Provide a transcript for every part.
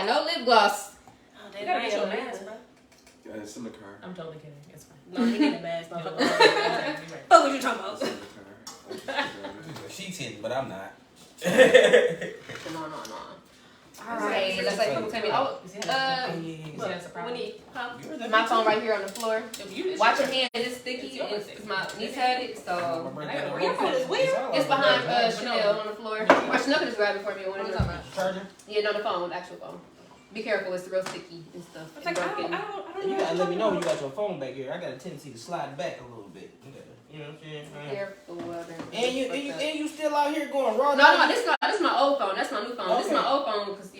got no lip gloss. Oh, they gotta get your mask, bro. Yeah, it's in the car. I'm totally kidding. It's fine. No, you need a mask. Fuck what you talking about? She's hitting, but I'm not. No. Alright, let's say people tell me, my phone right here on the floor. Watch your hand, it's sticky. It's my niece had it, so Your phone is where? it's behind Chanel on the floor. Or Chanel can just grab it for me. What are you talking about? Charger? Yeah, no, the phone, the actual phone. Be careful, it's real sticky and stuff. It's like, I don't know. You gotta let me know when you got your phone back here. I got a tendency to slide back a little bit. You know what I'm saying? Careful. And you still out here going raw? No, this is my old phone. That's my new phone. Okay. This is my old phone because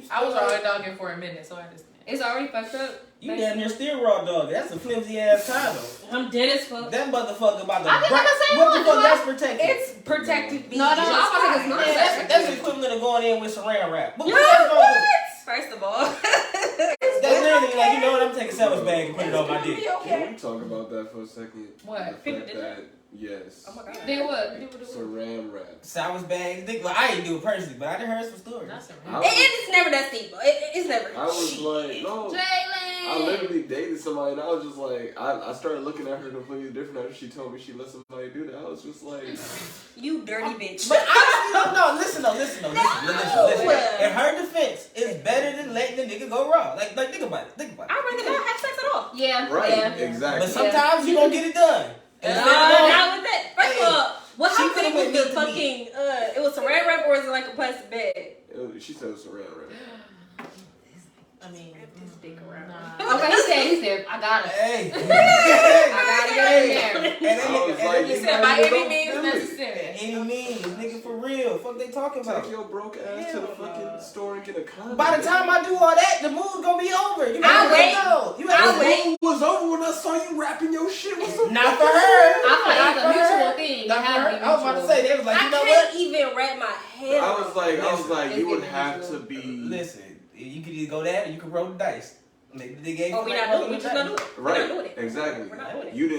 I was already dogging for a minute, so I just. It's already fucked up. You damn near still raw dog. That's a flimsy ass condo. I'm dead as fuck. That motherfucker about to. I think I'm what the fuck? That's protected. It's protected. No, I was like, it's that's the equivalent of going in with saran wrap. What? First of all, that's literally like, you know what? I'm taking Selma's bag and put it on my dick. Can we talk about that for a second? What? The fact that, yes. Oh my god. Did what? Saran wrap. Selma's bag. Well, I didn't do it personally, but I done heard some stories. It's never that steep. It's never. I was like, no. I literally dated somebody and I was just like, I started looking at her completely different after she told me she let somebody do that. I was just like, you dirty bitch. But honestly, listen. In her defense, it's better than letting the nigga go raw. Like think about it. I'd rather not have sex at all. Yeah. Right, yeah. exactly. But sometimes you don't get it done. Not with that. First of all, what happened with the fucking, it was saran wrap or is it like a plastic bag? She said it was saran wrap. I mean, stick around. Nah. Okay, he said, I got it. Hey. I gotta get in there. I was like, he said, by any means necessary. Any means, nigga, for real. Fuck they talking about? Take your broke ass to the fucking store and get a condom. By the time I do all that, the mood's gonna be over. You I'll wait. The mood was over when I saw you wrapping your shit. Not for her. I feel like it's a mutual thing. Not for her. I was about to say, they was like, you know what? I can't even wrap my head. I was like, you would have to be. Listen, you could either go that or you could roll the dice. Maybe they gave we not doing it. We just not doing it. Right, exactly. We're not doing it. You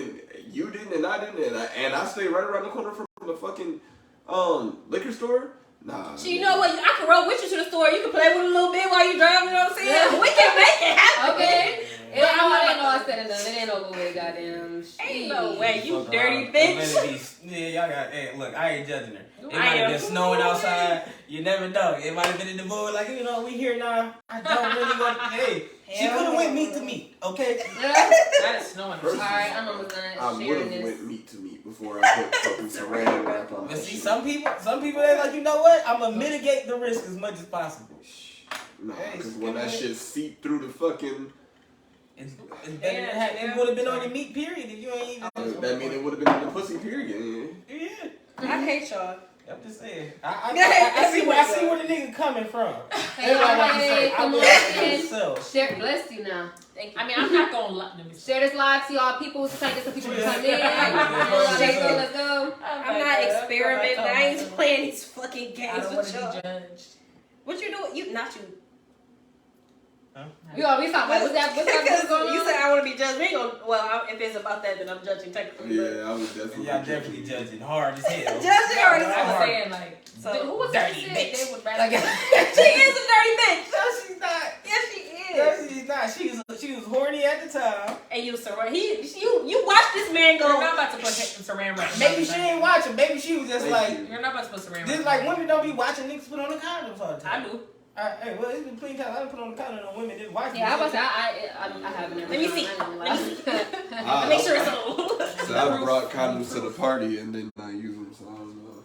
didn't, and I didn't, and I stayed right around the corner from the fucking liquor store. Nah. So you know what? I can roll with you to the store. You can play with it a little bit while you driving. You know what I'm saying? Yeah. We can make it happen. Okay. It ain't no said and done. It ain't over with, goddamn. Ain't no way, you dirty bitch. Y'all got. Hey, look, I ain't judging her. It might have been snowing outside. You never know. It might have been in the mood. Like, you know, we here now. I don't really want. Hey, she could have went meat to meat. Okay. That is snowing. Alright, I'm almost done I would sharing have this. went meat to meat before I put fucking saran wrap on. But see, some people, they like, you know what? I'm gonna mitigate the risk as much as possible. Nah, because when that shit seep through the fucking. It's better than it would have been on your meat period if you ain't even. That mean it would have been in the pussy period. Yeah. I hate y'all. I'm just saying. I see where the nigga coming from. Hey, come on, share, bless you now. Thank you. I mean, I'm not gonna lie. Share this live, see all people, try to get some people to come in. Let's go. I'm not experimenting. I ain't playing these fucking games with y'all. What you doing? You not you. Huh? We talking about what's that going on? You said I want to be judged. We ain't gonna. Well, if it's about that, then I'm judging technically. Yeah, I was definitely. Y'all definitely judging hard as hell. Judging hard as hell. I was saying like, so who was dirty bitch? They would rather. She is a dirty bitch. No, she's not. Yes, she is. No, she's not. She was horny at the time. And you saran. You watched this man go. You're not about to put saran wrap. Maybe she ain't watching. Maybe she was just You're not about to put saran wrap. Just like women don't be watching niggas put on the condoms all the time. I do. Hey, well, it's been plenty times I done put on the condom on women didn't watch. Yeah, I was I haven't. Let me see. Make sure it's on. So I brought condoms to the party and then I use them, so I don't know.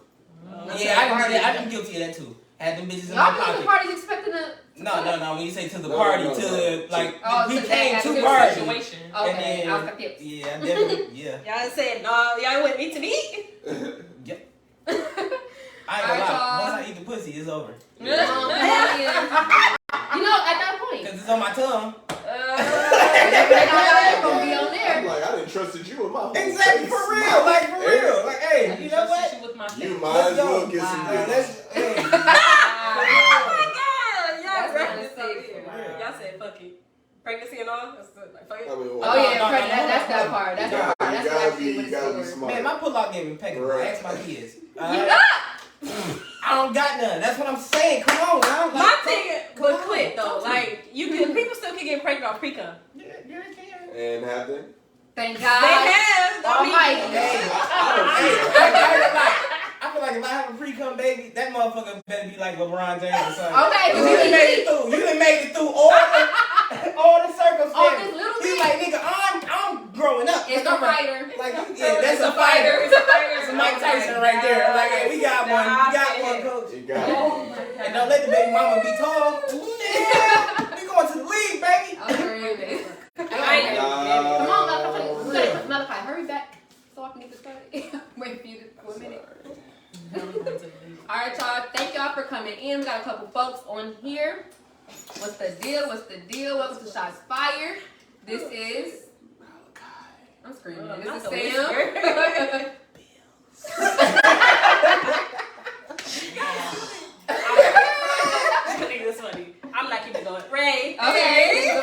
Yeah, I'm guilty of that too. Had them bitches in my pocket. The party's expecting a. No. When you say to the party, like we came to party. Situation. Okay, and I was confused. Yeah, definitely. Yeah. Y'all said no. Y'all went meat to meat. Yep. I ain't gonna lie. Once I eat the pussy, it's over. You know, at that point. Because it's on my tongue. They're gonna be on there. I'm like, I didn't trusted you with my whole Exactly, face. for real. Like, for real. Like, hey, you know what? You might as well get some Let's, hey. Oh my god! Y'all said fuck it. Pregnancy and all? That's like, fuck it. That's that part. That's that part. That's actually what you gotta be it's for. smart. Man, my pull-out game impeccable. Right. I ask my kids. I don't got none. That's what I'm saying. Come on, now. My thing, but quit though. about pre-cum. Yeah, they can. And have they? Thank God. They have. Almighty. I feel like if I have a pre-cum baby, that motherfucker better be like LeBron James or something. Okay, you done made it through. You done made it through all the circumstances. Oh, this little He's thing. like, nigga, I'm growing up. It's a fighter. Like, yeah, that's a fighter. It's a fighter. It's Mike Tyson right there. Like, hey, we got one. We got one, coach. You got it. Oh my God. And don't let the baby mama be tall. Yeah, we going to the league, baby. I'm screaming. I Come on, Malachi, hurry back so I can get this started. Wait for you for a minute. All right, y'all. Thank y'all for coming in. We got a couple folks on here. What's the deal? What's the deal? Welcome to Shots Fired. This is. I'm screaming. This is Sam. I think this funny. I'm not keeping going. Ray. Okay.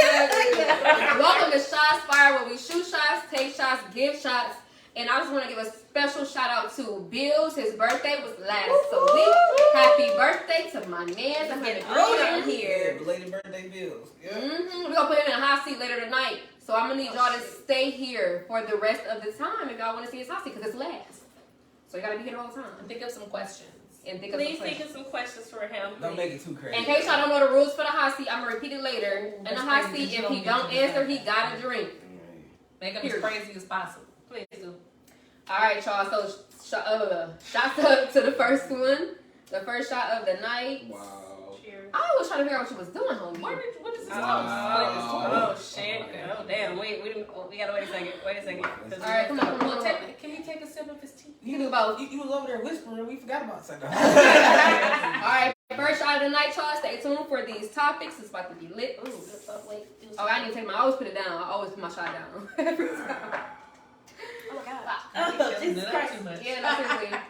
Welcome to Shots Fired, where we shoot shots, take shots, give shots. And I just want to give a special shout out to Billz. His birthday was last week. Happy birthday to my man. I'm getting grown down here. Belated birthday Billz. Yeah. We're going to put him in a hot seat later tonight. So I'm going to need y'all to stay here for the rest of the time if y'all want to see his hot seat because it's last. So you got to be here the whole time. Think of some questions. And Please think of some questions for him. Don't make it too crazy. In case y'all don't know the rules for the hot seat, I'm going to repeat it later. In the hot seat, if he don't answer, he got a drink. Make him as crazy as possible. Please do. All right, y'all. So, shots up to the first one. The first shot of the night. Wow. Cheers. I was trying to figure out what you was doing, homie. What is this? Wow. Oh, shit. Okay. Oh, damn. We gotta wait a second. All right, come on. Can you take a sip of his tea? You can do both. You was over there whispering. We forgot about something. All right, first shot of the night, y'all. Stay tuned for these topics. It's about to be lit. Ooh. Wait. Oh, I need to take my. I always put it down. I always put my shot down. Every time. Oh my God. Oh, Jesus Christ. Yeah, that's it.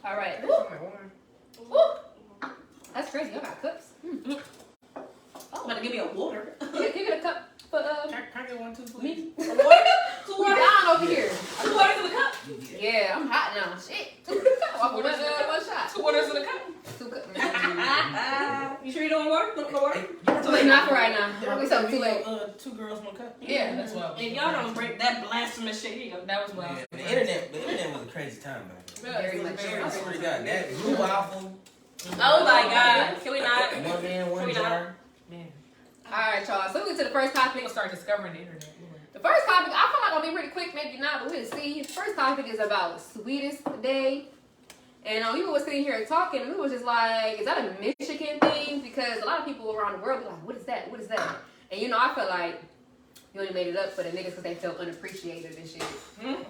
All right. Woo. That's crazy. Y'all got cups. Oh, about to give me a water. Yeah, give it a cup for Can I get one too, please? me. A water? Two We waters? down over here. 2 waters in a cup? Yeah, I'm hot now. Shit. One shot. 2 waters in a cup? 2 cups. You sure you don't want water? No water? Too late, not for right now. We something too late. 2 girls, 1 cup. Yeah, that's why. If y'all don't break that blasphemous shit, here you go. That was what I was The internet was a crazy time, man. Very much. I swear to God, that blue waffle. Oh my God. Can we not? 1 man, 1 Can we not? jar. Man. All right, y'all. So we get to the first topic. We'll start discovering the internet. The first topic, I feel like I'll be pretty quick, maybe not, but we'll see. The first topic is about Sweetest Day. And we were sitting here talking, and we were just like, is that a Michigan thing? Because a lot of people around the world be like, what is that? What is that? And I feel like you only made it up for the niggas because they felt unappreciated and shit.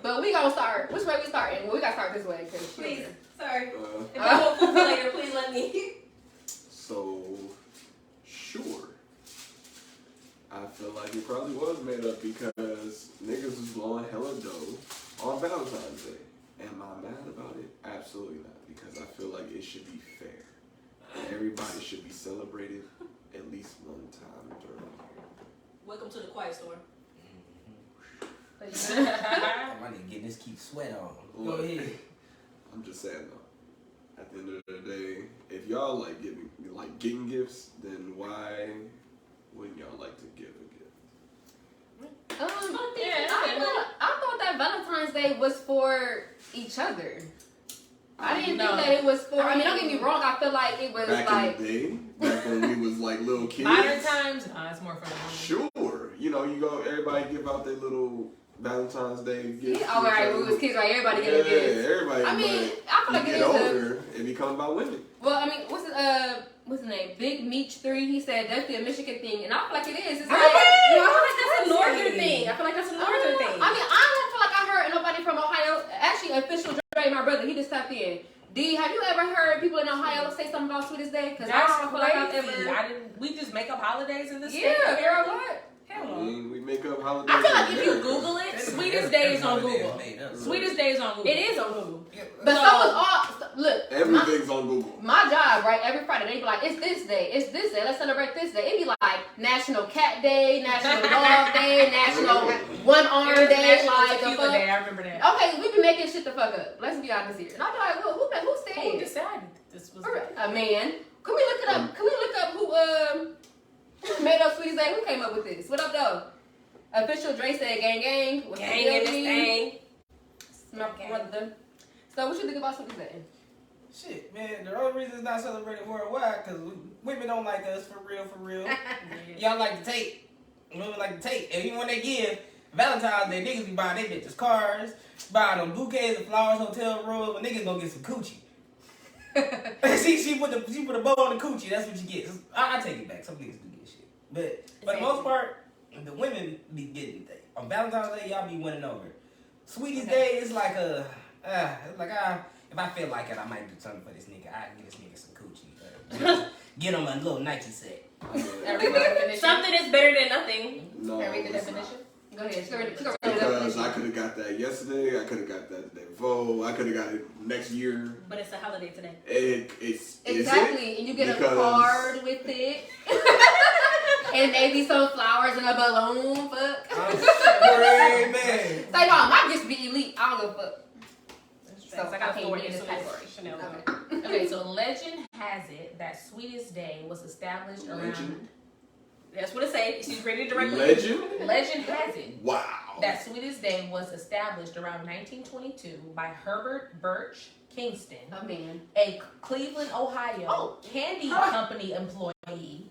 But we gonna start. Which way we starting? Well, we gotta start this way. Please. Sorry. If I Uh, want food later, please let me. so, sure. I feel like it probably was made up because niggas was blowing hella dough on Valentine's Day. Am I mad about it? Absolutely not. Because I feel like it should be fair. Everybody should be celebrated at least one time during the year. Welcome to the quiet storm. I need to get this keep sweat on. Go ahead. I'm just saying though. At the end of the day, if y'all like getting gifts, then why wouldn't y'all like to give a gift? I thought that Valentine's Day was for each other. I didn't think that it was for. I mean, don't get me wrong. I feel like it was back like in the day, back when we was like little kids. Modern times, it's more for the women. Sure, you go. Everybody give out their little Valentine's Day gifts. Yeah, all right, when we was kids, like everybody getting gifts. Yeah, everybody. I mean, I feel like you it get is older, it becomes about women. Well, I mean, what's his name? Big Meech 3. He said definitely a Michigan thing, and I feel like it is. It's like, I feel like that's a northern thing. I feel like that's a northern thing. I mean, I don't feel like I heard nobody from Ohio. Actually, official Dre, my brother, he just tapped in. D, have you ever heard people in Ohio say something about Sweetest Day? Because I don't feel like I've ever. We just make up holidays in this state. Yeah, girl, what? I mean, we make up holidays. I feel like if you Google it, Sweetest Day is on Google. Sweetest Day is on Google. It is on Google. But so is all. Look, everything's on Google. My job, right? Every Friday, they be like, "It's this day. It's this day. Let's celebrate this day." It be like National Cat Day, National Dog Day, National One Arm Day, like the fuck. Day. I remember that. Okay, we be making shit the fuck up. Let's be honest here. And I be like, who said? Who decided this was a man? Can we look it up? Can made up Sweetest Day. Who came up with this? What up, though? Official Dre said gang gang. What's Gang in this thing. My brother. So what you think about Sweetest Day? Shit, man, the only reason it's not celebrated worldwide because women don't like us for real. Y'all like to take. Women like to take. And even when they give Valentine's Day, niggas be buying their bitches cars, buying them bouquets of flowers, hotel rooms, but niggas gonna get some coochie. she put a bow on the coochie. That's what you get. I take it back. Some niggas do get shit, but for the most part, the women be getting things. On Valentine's Day, y'all be winning over. Sweetest Day is like if I feel like it, I might do something for this nigga. I can get this nigga some coochie. Get him a little Nike set. Something is better than nothing. No, Can I read the definition? Go ahead. Because I could have got that yesterday. I could have got that the day before. I could have got it next year. But it's a holiday today. It's exactly, and you get a card with it, and maybe some flowers and a balloon. Fuck. I'm man. Like, no, my gifts be elite. I don't give a fuck. So I got to in this category. Chanel. Okay, so legend has it that Sweetest Day was established around. That's what it says. She's ready to directly. Legend has it. Wow. That Sweetest Day was established around 1922 by Herbert Birch Kingston, a Cleveland, Ohio candy company employee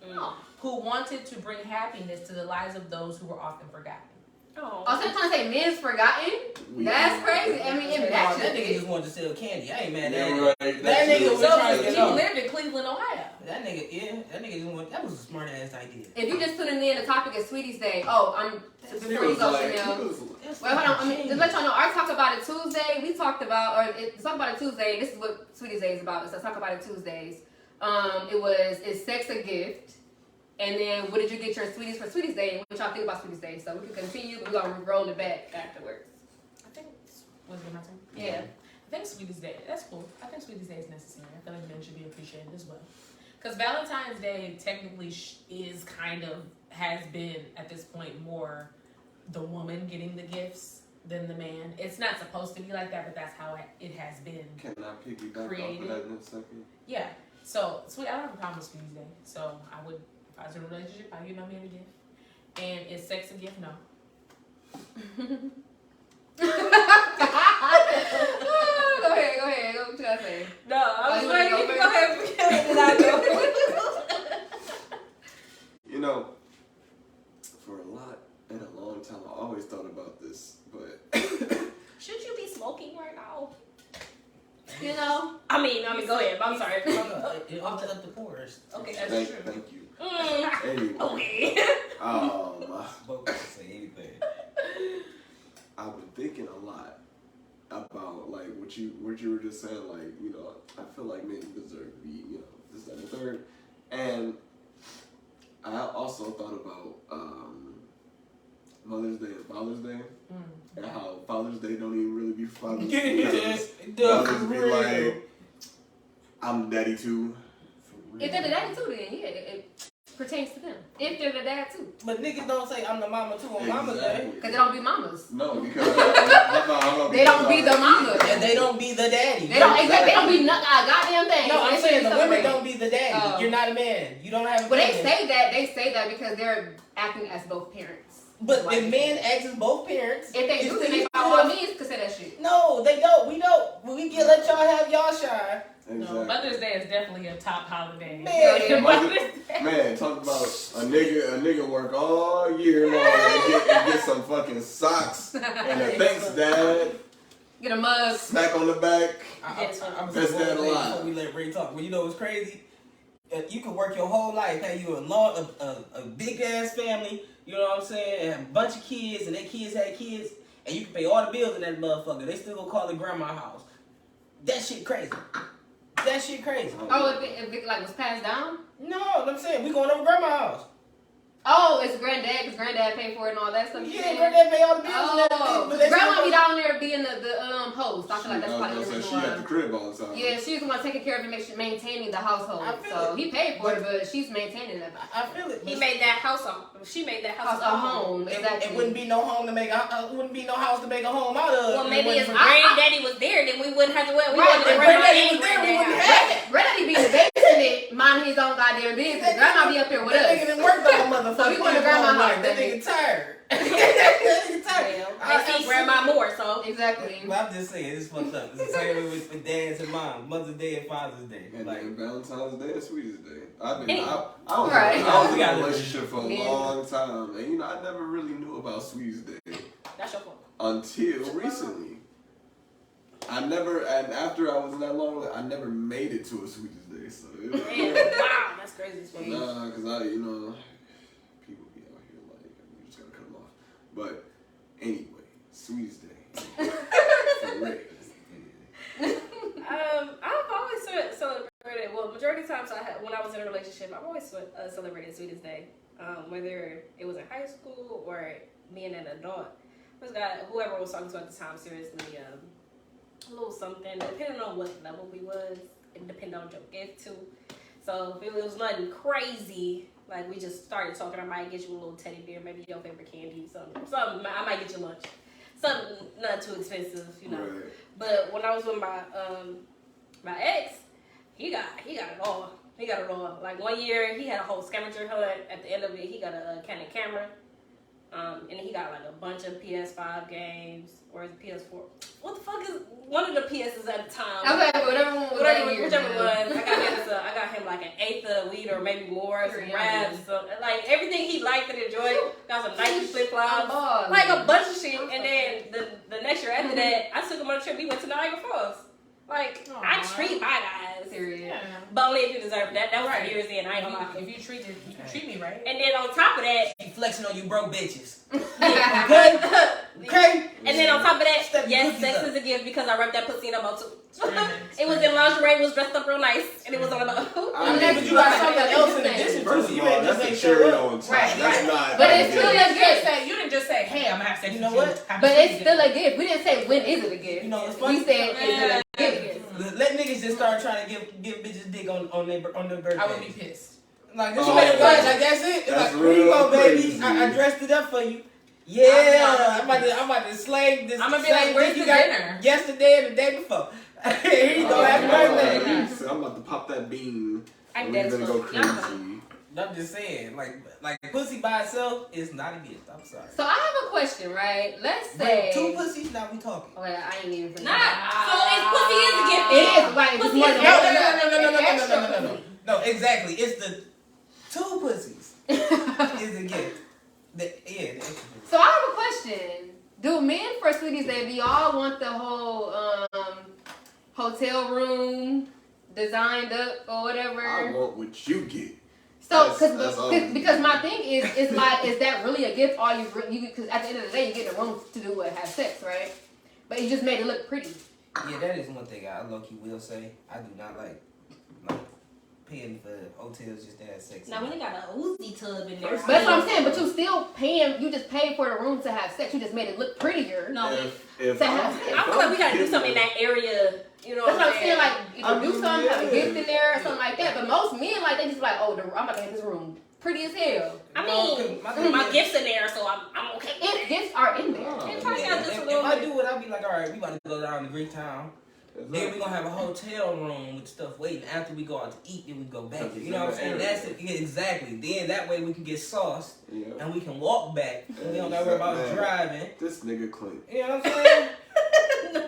who wanted to bring happiness to the lives of those who were often forgotten. Oh, sometimes say men's forgotten. That's crazy. I mean, if that that's nigga just wanted to sell candy. I ain't mad at that. Right. That nigga was trying to get off. He lived in Cleveland, Ohio. That nigga just wanted. That was a smart ass idea. If you just put in the topic is Sweetest Day, before you go, Chanel. Well, hold on. Just let y'all know. Our Talk About It Tuesday. We talked about, Talk About It Tuesday. This is what Sweetest Day is about. So Talk About It Tuesdays. Is sex a gift? And then, what did you get your sweeties for Sweetest Day? And what y'all think about Sweetest Day? So we can continue, but we're going to roll it back afterwards. I think, was it my turn? Yeah. I think Sweetest Day, that's cool. I think Sweetest Day is necessary. I feel like men should be appreciated as well. Because Valentine's Day technically is has been, at this point, more the woman getting the gifts than the man. It's not supposed to be like that, but that's how it has been. Can I piggyback created. off of that in a second? Yeah. So, I don't have a problem with Sweetest Day. So, if I was in a relationship, I'd give my man a gift. And is sex a gift? No. Go ahead. What you gotta say? No, I was waiting. You can go ahead and I go. You know, for a long time, I always thought about this, but Should you be smoking right now? You know? I mean, go ahead. I'm sorry. It opens up the pores. Okay, that's true. Thank you. Anyway. Anyway, Both can say anything. I've been thinking a lot about like what you were just saying. Like, you know, I feel like men deserve to be, you know, this, that, and the third. And I also thought about Mother's Day and Father's Day, and how Father's Day don't even really be Father's Day because fathers be like, I'm daddy too. If they're the daddy too, then yeah, it pertains to them. If they're the dad too. But niggas don't say I'm the mama too on Mama's Day. Because they don't be mamas. No, because they don't be the mama. And they don't be the daddy. They don't be a goddamn thing. No, I'm saying the women don't be the daddy. You're not a man. You don't have a But they say that because they're acting as both parents. But if men act as both parents, if they do, then they by all means consider that shit. No, they don't. We don't. We can let y'all have y'all shine. Exactly. No, Mother's Day is definitely a top holiday. Man, talk about a nigga work all year long and get some fucking socks and a thanks dad. Get a mug. Smack on the back. I'm best dad alive. Before we let Ray talk, well, you know what's crazy? You can work your whole life, have you a big ass family, you know what I'm saying, and have a bunch of kids, and their kids had kids, and you can pay all the bills in that motherfucker. They still gonna call it grandma's house. That shit crazy. That shit crazy. Oh, if it like was passed down? No, I'm saying we going over grandma's house. Oh, it's granddad because granddad paid for it and all that stuff. Yeah, granddad pay all the bills and everything. But grandma be down there being the host. I feel like that's probably the reason she at the crib all the time. Yeah, she's the one taking care of it, maintaining the household. So he paid for it, but she's maintaining it. I feel it. He made that house she made that house a home. Exactly. It wouldn't be no home to make wouldn't be no house to make a home out of. Well, maybe if granddaddy was there, then we wouldn't have to wait. Granddaddy was there, we wouldn't have it. Granddaddy be in the basement, mind his his own goddamn business. Grandma be up here with that us. nigga done worked all motherfucker. So we going to grandma's house. That nigga tired. That nigga tired. I see grandma more, so. Exactly. But I'm just saying, it's fucked up. It's the same way with dads and moms, Mother's Day and Father's Day. And Like then Valentine's Day and Sweetest Day. I was Right. in a relationship for a long time, and I never really knew about Sweetest Day That's your fault. until recently. And after I was in that long, I never made it to a Sweetest Day, so it was, Damn, wow, that's crazy as fuck. nah, because people be out here like, you just gotta cut them off. But anyway, Sweetest Day. For real. I've always celebrated. Well, majority of times when I was in a relationship, I've always celebrated Sweetest Day. Whether it was in high school or being an adult, whoever I was talking to at the time, seriously, a little something. Depending on what level we was, it depended on your gift too. So if it was nothing crazy, like we just started talking, I might get you a little teddy bear, maybe your favorite candy, something. I might get you lunch. Something not too expensive, Right. But when I was with my ex, he got it all. He got it all. Like 1 year, he had a whole scavenger hunt. At the end of it, he got a Canon camera. And he got like a bunch of PS5 games, or is it PS4? What the fuck is one of the PSs at the time? Okay, whatever one was that year, whichever man. one. I got him like an eighth of weed or maybe more, some wraps, like everything he liked and enjoyed. Got some Nike flip flops, like a bunch of shit. And then the next year after that, I took him on a trip. We went to Niagara Falls. Like I treat my guys, Period. Yeah. but only if you deserve that. That was Right. years in. I ain't gonna lie. If you treat me right. And then on top of that, he flexing on you broke bitches. okay. Okay? And then on top of that, Step yes, cookies sex up. is a gift because I wrapped that pussy in a bow too. Screaming, It was in lingerie, it was dressed up real nice, and it was on a bow. I But you got something else in addition to First it. of You all, ain't just that's a ain't cherry show up. on top. Right, That's right. not. But it's still You a didn't gift. just say, hey, I'm gonna have sex You with know what? Happy But it's Tuesday. still a gift. We didn't say when is it a gift. You know what's funny? We said is it a gift. Let niggas just start trying to give bitches dick on their birthday. I would be pissed. Like this Oh, way, like yeah. that's it. It's That's like here you go, real baby. crazy. I dressed it up for you. Yeah, I'm about to slay this. I'ma be like, same where's dick you the got dinner? Yesterday and the day before. Here you go, happy birthday. I'm about to pop that bean. I'm and dead we're as gonna go fuck. crazy. I'm just saying, like pussy by itself is not a gift. I'm sorry. So I have a question, right? Let's Bro, say 2 pussies, now we talking. Okay, I ain't even. Not so. It's pussy is a gift. It is like it's Pussy more is than a No, no, exactly. It's the 2 pussies is a gift. The extra pussy. So I have a question. Do men for Sweetest Day, do y'all want the whole hotel room designed up or whatever? I want what you get. So, That's all. because my thing is like, is that really a gift? All you because at the end of the day, you get in a room to do what, have sex, right? But you just made it look pretty. Yeah, that is one thing I low-key will say. I do not like paying for hotels just to have sex. Now when they got a Uzi tub in there. But that's what I'm saying. But you still paying. You just paid for the room to have sex. You just made it look prettier. No, If To I'm- have- if I feel like we gotta do getting something in that area. You know That's what I'm saying. Like, I either do mean, something, have a yeah. gift in there or something like that. But most men, like, they just like, oh, I'm about to have this room pretty as hell. I mean, my gifts in there, so I'm okay. If gifts are in there. Oh, If I got just a If little I bit. do it, I'll be like, all right, we about to go down to Greektown. Then we're gonna have a hotel room with stuff waiting. After we go out to eat, then we go back. You know what I'm saying? That's it. Yeah, exactly. Then that way we can get sauce Yeah. and we can walk back. And we don't gotta worry about Man. driving. This nigga Clint. You know what I'm saying?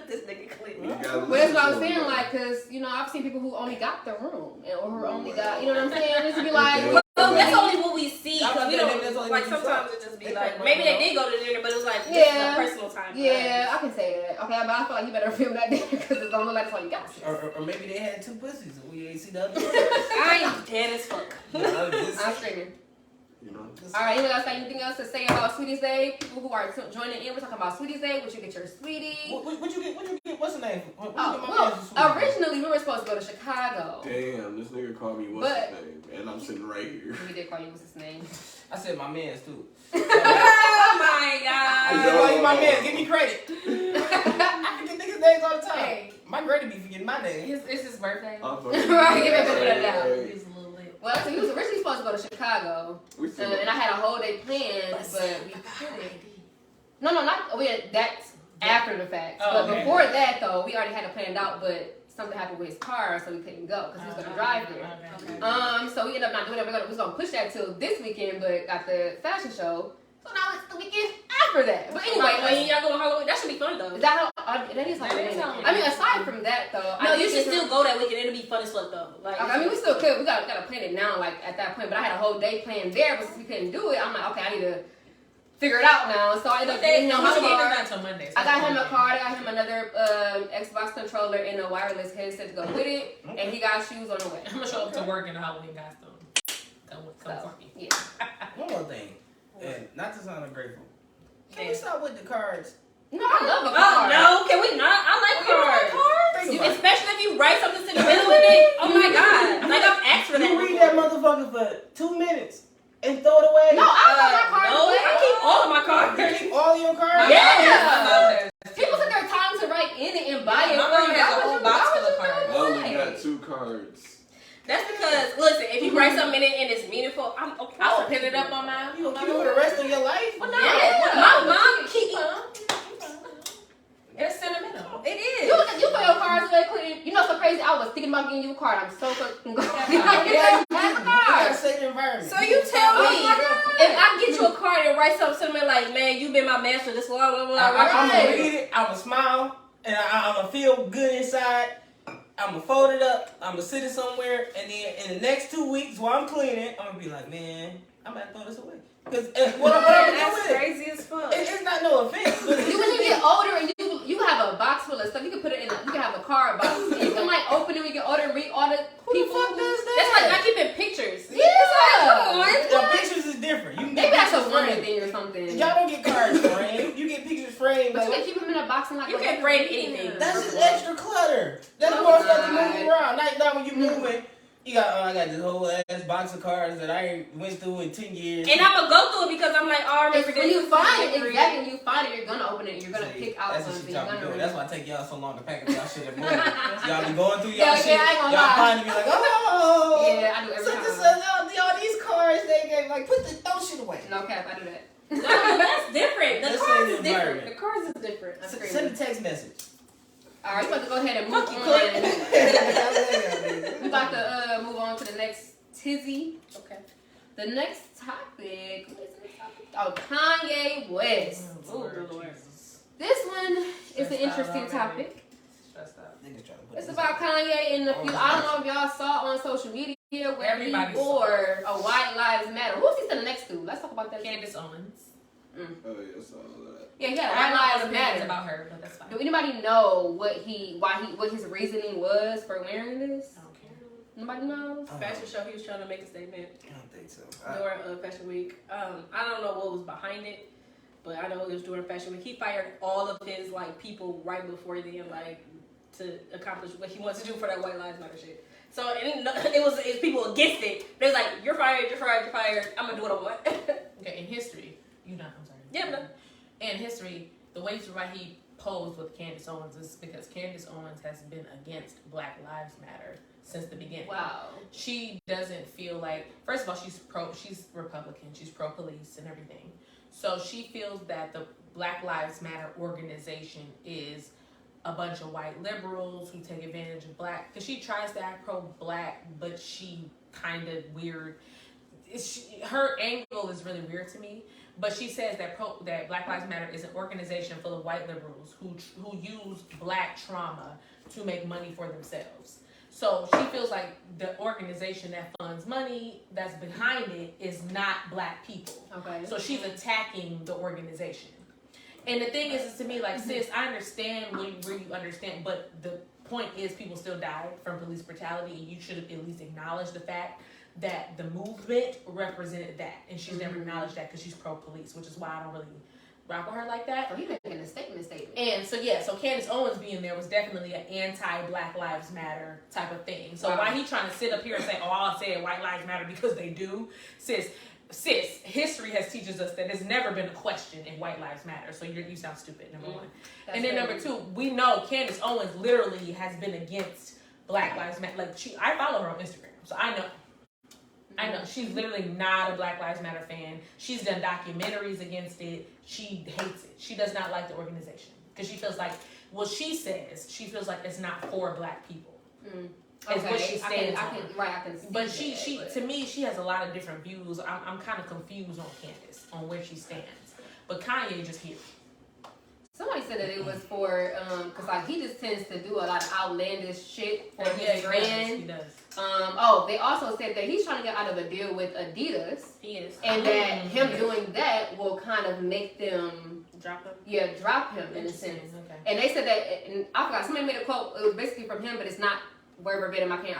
This nigga clip. You gotta But that's what I was listen to saying, him, like, cause I've seen people who only got the room or who only got, you know what I'm saying? Just be like, Okay. Well, that's only what we see. That's Cause we only don't what like. you Sometimes saw. it just be They like talk maybe about they did go to dinner, but it was like this Yeah. is a personal time. for yeah, us. I can say that. Okay, but I feel like you better film that dinner because it don't look like that's all you got. Or maybe they had 2 pussies and we ain't see the other one. I am dead as fuck. I'm screaming. You know? All right, anyone else got anything else to say about Sweetest Day? People who are joining in, we're talking about Sweetest Day. What you get your sweetie? What you get? What's the name? What you get my Well, man's sweetie? originally we were supposed to go to Chicago. Damn, this nigga called me what's his name, and I'm sitting right here. We did call you. What's his name? I said my man's too. Oh my I god. said, why you my man? Give me credit. I forget niggas' names all the time. Hey. My grady be forgetting my name. It's his birthday. I'm fucking Right, give it a down. Hey, He's a little lit. Well, so he was originally supposed to go to Chicago, we still and I had a whole day planned, but we couldn't. No, not we had that's after the fact. Oh, But okay. before that, though, we already had it planned out. But something happened with his car, so he couldn't go because he was gonna drive there. Okay. So we ended up not doing it. We was gonna push that till this weekend, but got the fashion show. So now it's the weekend after that. But anyway, when y'all go on Halloween, that should be fun though. is that how? That is Halloween. I mean, aside from that though, No, you should still go that weekend. It'll be fun as fuck though. Like, I mean, we still could. We gotta plan it now, like at that point. But I had a whole day planned there, but since we couldn't do it, I'm like, okay, I need to figure it out now. So I ended up getting him a car. Not until Monday. I got him a card. I got him another Xbox controller and a wireless headset to go with it, and he got shoes on the way. I'm gonna show up to work in a Halloween costume. Come for me. Yeah. One more thing, and not to sound ungrateful. Can we stop with the cards? No, I love a oh card. no, can we not? I like cards. Think about it. Especially if you write something sentimental with it. Oh my god, like I've asked for that. You read that motherfucker for 2 minutes and throw it away. No, I love my cards. No, I keep all of my You cards. keep all your cards? Yeah. People took their time to write in it and buy it. My mom has a whole box full of I cards. only got 2 cards. That's because, listen, if you write something in it and it's meaningful, I will pin it up on my. You gonna keep it for the rest of your life? Well, no, Yeah, yeah. my mom keep. It's sentimental. It is. You put your cards away, Quentin. You know what's so crazy? I was thinking about getting you a card. I'm so fucking glad. Yeah, you Have a gotta card. save the environment. So you tell Oh me, my God. if I get you a card and write something like, man, you've been my man for this long, blah, blah, blah, I'm blah. gonna read it, I'm gonna smile, and I'm gonna feel good inside. I'm gonna fold it up, I'm gonna sit it somewhere, and then in the next 2 weeks while I'm cleaning, I'm gonna be like, man, I'm about to throw this away. Because what I'm gonna do That's with it? crazy as fuck. It's not no offense, but You when you get older and you have a box full of stuff, you can put it in. You can have a card box. You can like open it when you get older and read all the people. fuck does that? That's like not keeping pictures. Yeah. Come on. The pictures is different. You can Maybe get that's a pictures wonder framed. thing or something. Y'all don't get cards framed. You get pictures framed. But you Like, can keep them in a box and like. You can't frame anything. that's just extra clutter. That's Oh more stuff to my. move around. Not when you moving. You got, I got this whole ass box of cards that I went through in 10 years. And I'm gonna go through it because I'm like, oh, I remember When you this. find it, exactly. When you find it, you're gonna open it. and You're gonna See, pick out that's what something. she You're talking gonna about. read. That's why I take y'all so long to pack up y'all shit every morning. Y'all be going through Yeah, y'all yeah, shit. I ain't gonna Y'all lie. find me like, oh. Yeah, I do every such and time. such, all these cards they gave, like, throw shit away. No cap, I do that. No, that's different. The Let's cards say is the different. environment. The cards is different. That's Send crazy. a text message. All right, we about to go ahead and move Fuck you, on. We about to move on to the next tizzy. Okay. The next topic. What is the next topic? Oh, Kanye West. Oh, Lord. This one is an Stressed out interesting already. topic. Stressed out. Niggas trying to put It's this about out. Kanye and the few. I don't know if y'all saw on social media where Everybody he wore a White Lives Matter. Who's he standing next to? Let's talk about that. Candace Owens. Oh, yes, all that. Yeah, he had a I White have Lives opinions Matter. about her, but that's fine. Do anybody know what his reasoning was for wearing this? I don't care. Nobody knows. Fashion show, he was trying to make a statement I don't think so. during Fashion Week. I don't know what was behind it, but I know it was during Fashion Week. He fired all of his like people right before then, like to accomplish what he wants to do for that White Lives Matter shit. So it was people against it. They're like, you're fired, you're fired, you're fired. I'm gonna do what I want. Okay, in history, I'm sorry. Yeah, but In history, the way why he posed with Candace Owens is because Candace Owens has been against Black Lives Matter since the beginning. Wow. She doesn't feel like, first of all, she's Republican, she's pro-police and everything. So she feels that the Black Lives Matter organization is a bunch of white liberals who take advantage of black, because she tries to act pro-black, but she kind of weird. Her angle is really weird to me, but she says that Black Lives Matter is an organization full of white liberals who use black trauma to make money for themselves. So she feels like the organization that funds money that's behind it is not black people. Okay. So she's attacking the organization. And the thing is to me, like, sis, I understand where you understand, but the point is people still died from police brutality, and you should at least acknowledge the fact that the movement represented that. And she's never acknowledged that because she's pro-police, which is why I don't really rock with her like that. So he's making a statement. And so, yeah, so Candace Owens being there was definitely an anti-Black Lives Matter type of thing. So Wow. why he trying to sit up here and say, oh, I'll say White Lives Matter because they do, sis, history teaches us that there's never been a question in White Lives Matter. So you sound stupid, number one. That's and then crazy. number two, we know Candace Owens literally has been against Black Lives Matter. Like, I follow her on Instagram, so I know she's literally not a Black Lives Matter fan. She's done documentaries against it. She hates it. She does not like the organization because she feels like Well, she says she feels like it's not for black people. Mm. Is what she stands I can see but that, she to me, she has a lot of different views. I'm kind of confused on Candace, on where she stands. But Kanye just here. Somebody said that it was for, because like he just tends to do a lot of outlandish shit for Yeah, his brand. he does. They also said that he's trying to get out of a deal with Adidas. He is. And that him doing that will kind of make them Drop him. Yeah, drop him in a sense. Okay. And they said that, and I forgot, somebody made a quote, it was basically from him, but it's not word verbatim. I can't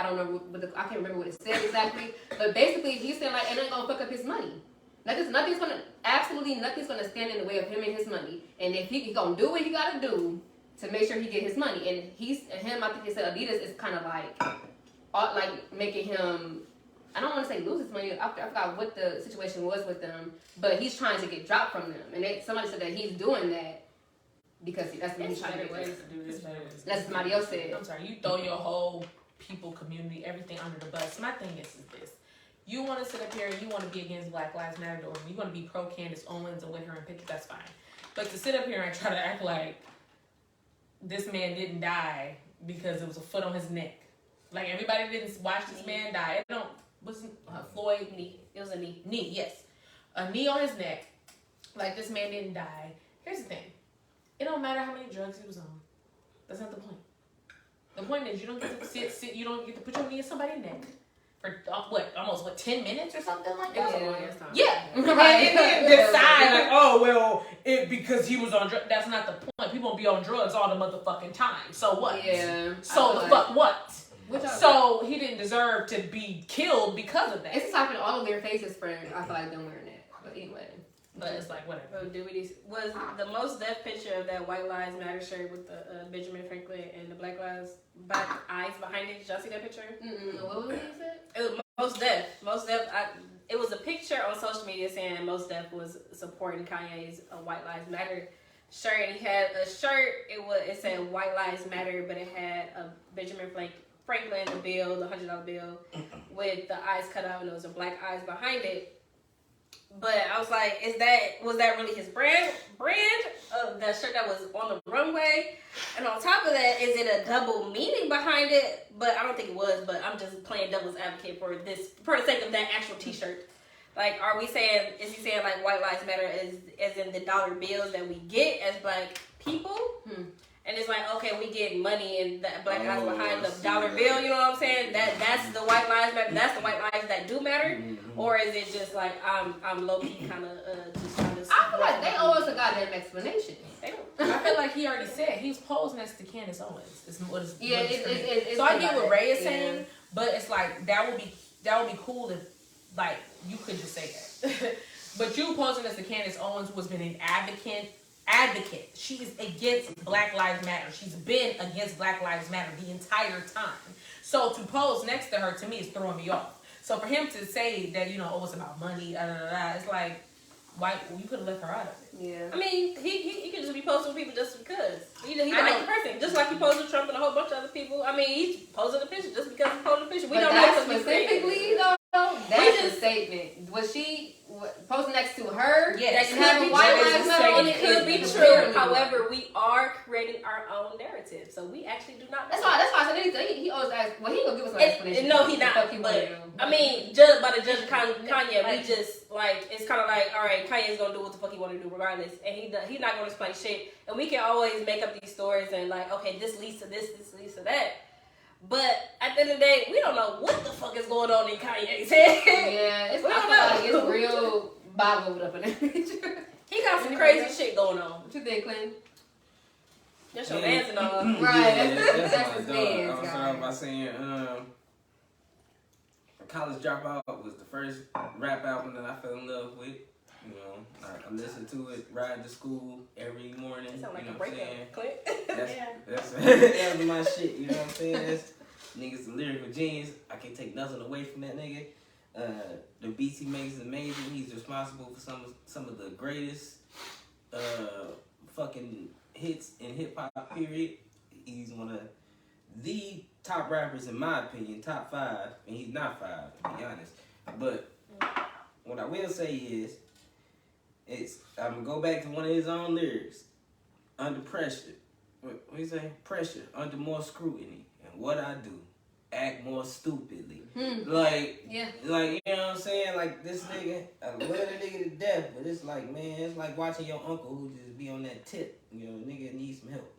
remember what it said exactly. But basically, he's saying like, it ain't gonna fuck up his money. Like, nothing's gonna stand in the way of him and his money. And if he gonna do what he gotta do to make sure he get his money. And I think he said Adidas is kind of like making him, I don't want to say lose his money. I forgot what the situation was with them, but he's trying to get dropped from them. And somebody said that he's doing that because that's what he's trying to do. That's somebody else said. I'm sorry, you throw your whole people, community, everything under the bus. My thing is this. You want to sit up here and you want to be against Black Lives Matter, or you want to be pro Candace Owens and with her in pictures, that's fine. But to sit up here and try to act like this man didn't die because it was a foot on his neck. Like, everybody didn't watch this man die. It wasn't Floyd knee. It was a knee. Knee, yes. A knee on his neck. Like, this man didn't die. Here's the thing. It don't matter how many drugs he was on. That's not the point. The point is you don't get to sit, you don't get to put your knee in somebody's neck for almost 10 minutes or something like that? Yeah. Right. And then decide like, oh well, because he was on drugs. That's not the point. People don't be on drugs all the motherfucking time. So what? Yeah. So the fuck what? So he didn't deserve to be killed because of that. It's stopping all of their faces for, I feel like, them wearing that. But anyway. But it's like, whatever. Was the most death picture of that White Lives Matter shirt with the Benjamin Franklin and the Black eyes behind it? Did y'all see that picture? What was it you said? It was Most Def. It was a picture on social media saying Most Def was supporting Kanye's White Lives Matter shirt, and he had a shirt. It said White Lives Matter, but it had a Benjamin Franklin, the bill, the $100 bill, with the eyes cut out, and there was a black eyes behind it. But I was like, was that really his brand of that shirt that was on the runway? And on top of that, is it a double meaning behind it? But I don't think it was, but I'm just playing devil's advocate for the sake of that actual t-shirt. Like, is he saying like White Lives Matter as in the dollar bills that we get as black people? And it's like, okay, we get money and the black eyes behind the dollar bill, you know what I'm saying? That's the White Lives Matter, that's the white lives that do matter? Or is it just like, I'm low-key kind of just trying to... I feel like they owe us a goddamn explanation. They don't. I feel like he already said, he's posed next to Candace Owens. It's so I get what Ray is saying, but it's like, that would be cool if, like, you could just say that. But you posing as the Candace Owens, who has been an advocate. She is against Black Lives Matter. She's been against Black Lives Matter the entire time. So to pose next to her, to me, is throwing me off. So for him to say that, it's about money, it's like, why you could have left her out of it. Yeah. I mean, he could just be posting with people just because. He's like the person. Just like he posed with Trump and a whole bunch of other people. I mean, he's posing a picture just because he posed a picture. We but don't that know specifically, though, that's a statement. Was she posing next to her? Yes, that could be true. It could be true. However, we are creating our own narrative, so we actually do not know. That's why I said anything. He always asks. Well, he ain't gonna give us an explanation. No, he not. But I mean, judged by the judge of Kanye, we just like it's kind of like, all right, Kanye's gonna do what the fuck he want to do regardless, and he's not gonna explain shit. And we can always make up these stories and like, okay, this leads to this leads to that. But at the end of the day, we don't know what the fuck is going on in Kanye's head. Yeah, it's real boggled up in that picture. He got some crazy shit going on. What you think, Clinton? That's your man's and all. Right, that's his my man's. dog. I started by saying, College Dropout was the first rap album that I fell in love with. I listened to it, ride to school every morning. It sound like you know a what I'm breakup. saying? That's my shit, you know what I'm saying? Nigga's a lyrical genius. I can't take nothing away from that nigga. The beats he makes is amazing. He's responsible for some of the greatest fucking hits in hip hop, period. He's one of the top rappers in my opinion, top 5, and he's not 5 to be honest. But what I will say is, I'm gonna go back to one of his own lyrics. Under pressure, what do you say? Pressure, under more scrutiny. And what I do, act more stupidly. Like, you know what I'm saying? Like, this nigga, I love the nigga to death, but it's like, man, it's like watching your uncle who just be on that tip. You know, nigga needs some help.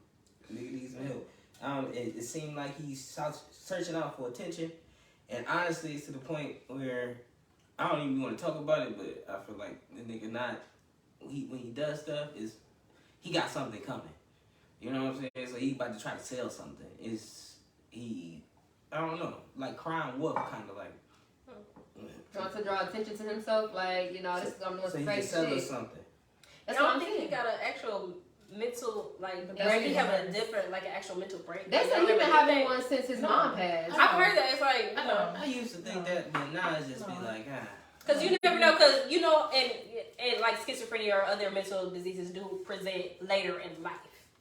Nigga needs some help. It seemed like he's searching out for attention. And honestly, it's to the point where I don't even want to talk about it, but I feel like the nigga when he does stuff, he got something coming. You know what I'm saying? So he about to try to sell something. I don't know, like crying wolf, kind of like. Trying to draw attention to himself, like, you know, this is I'm doing some crazy sell shit. Something. That's I what don't I'm think saying. he got an actual mental, like, break. he have a different, like, an actual mental break. They said he's been having one since his mom passed. I've heard that. It's like, you know. I used to think that, but now it's just be like, Because you never know, because, you know, and like schizophrenia or other mental diseases do present later in life.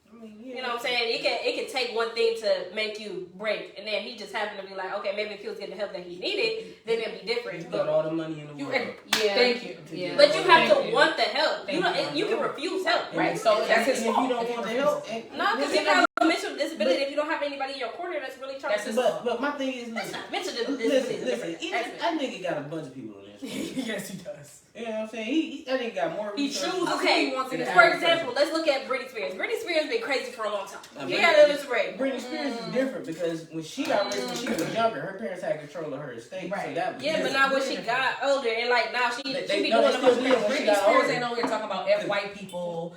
I mean, yeah. You know what I'm saying? It can take one thing to make you break, and then he just happened to be like, okay, maybe if he was getting the help that he needed, then it'd be different. You got all the money in the world. Thank you. Yeah. But you have to want the help. You can refuse help. Right, so that's his If you fault. don't want the help, No, because you have a mental disability. If you don't have anybody in your corner that's really trying to. but my thing is, That's listen, not mental disability. listen, that nigga got a bunch of people in this. Yes, he does. You know what I'm saying? That nigga got more He resources. chooses Okay, who he wants to get. for example, let's look at Britney Spears. Britney Spears been crazy for a long time. Now, She got a little break. Britney Spears is different because when she got raised when she was younger, her parents had control of her estate. Right. So that was Yeah, but now when she got older and like now she be They doing still a bunch do of it when she Britney got Spears older. ain't on here talking about white people,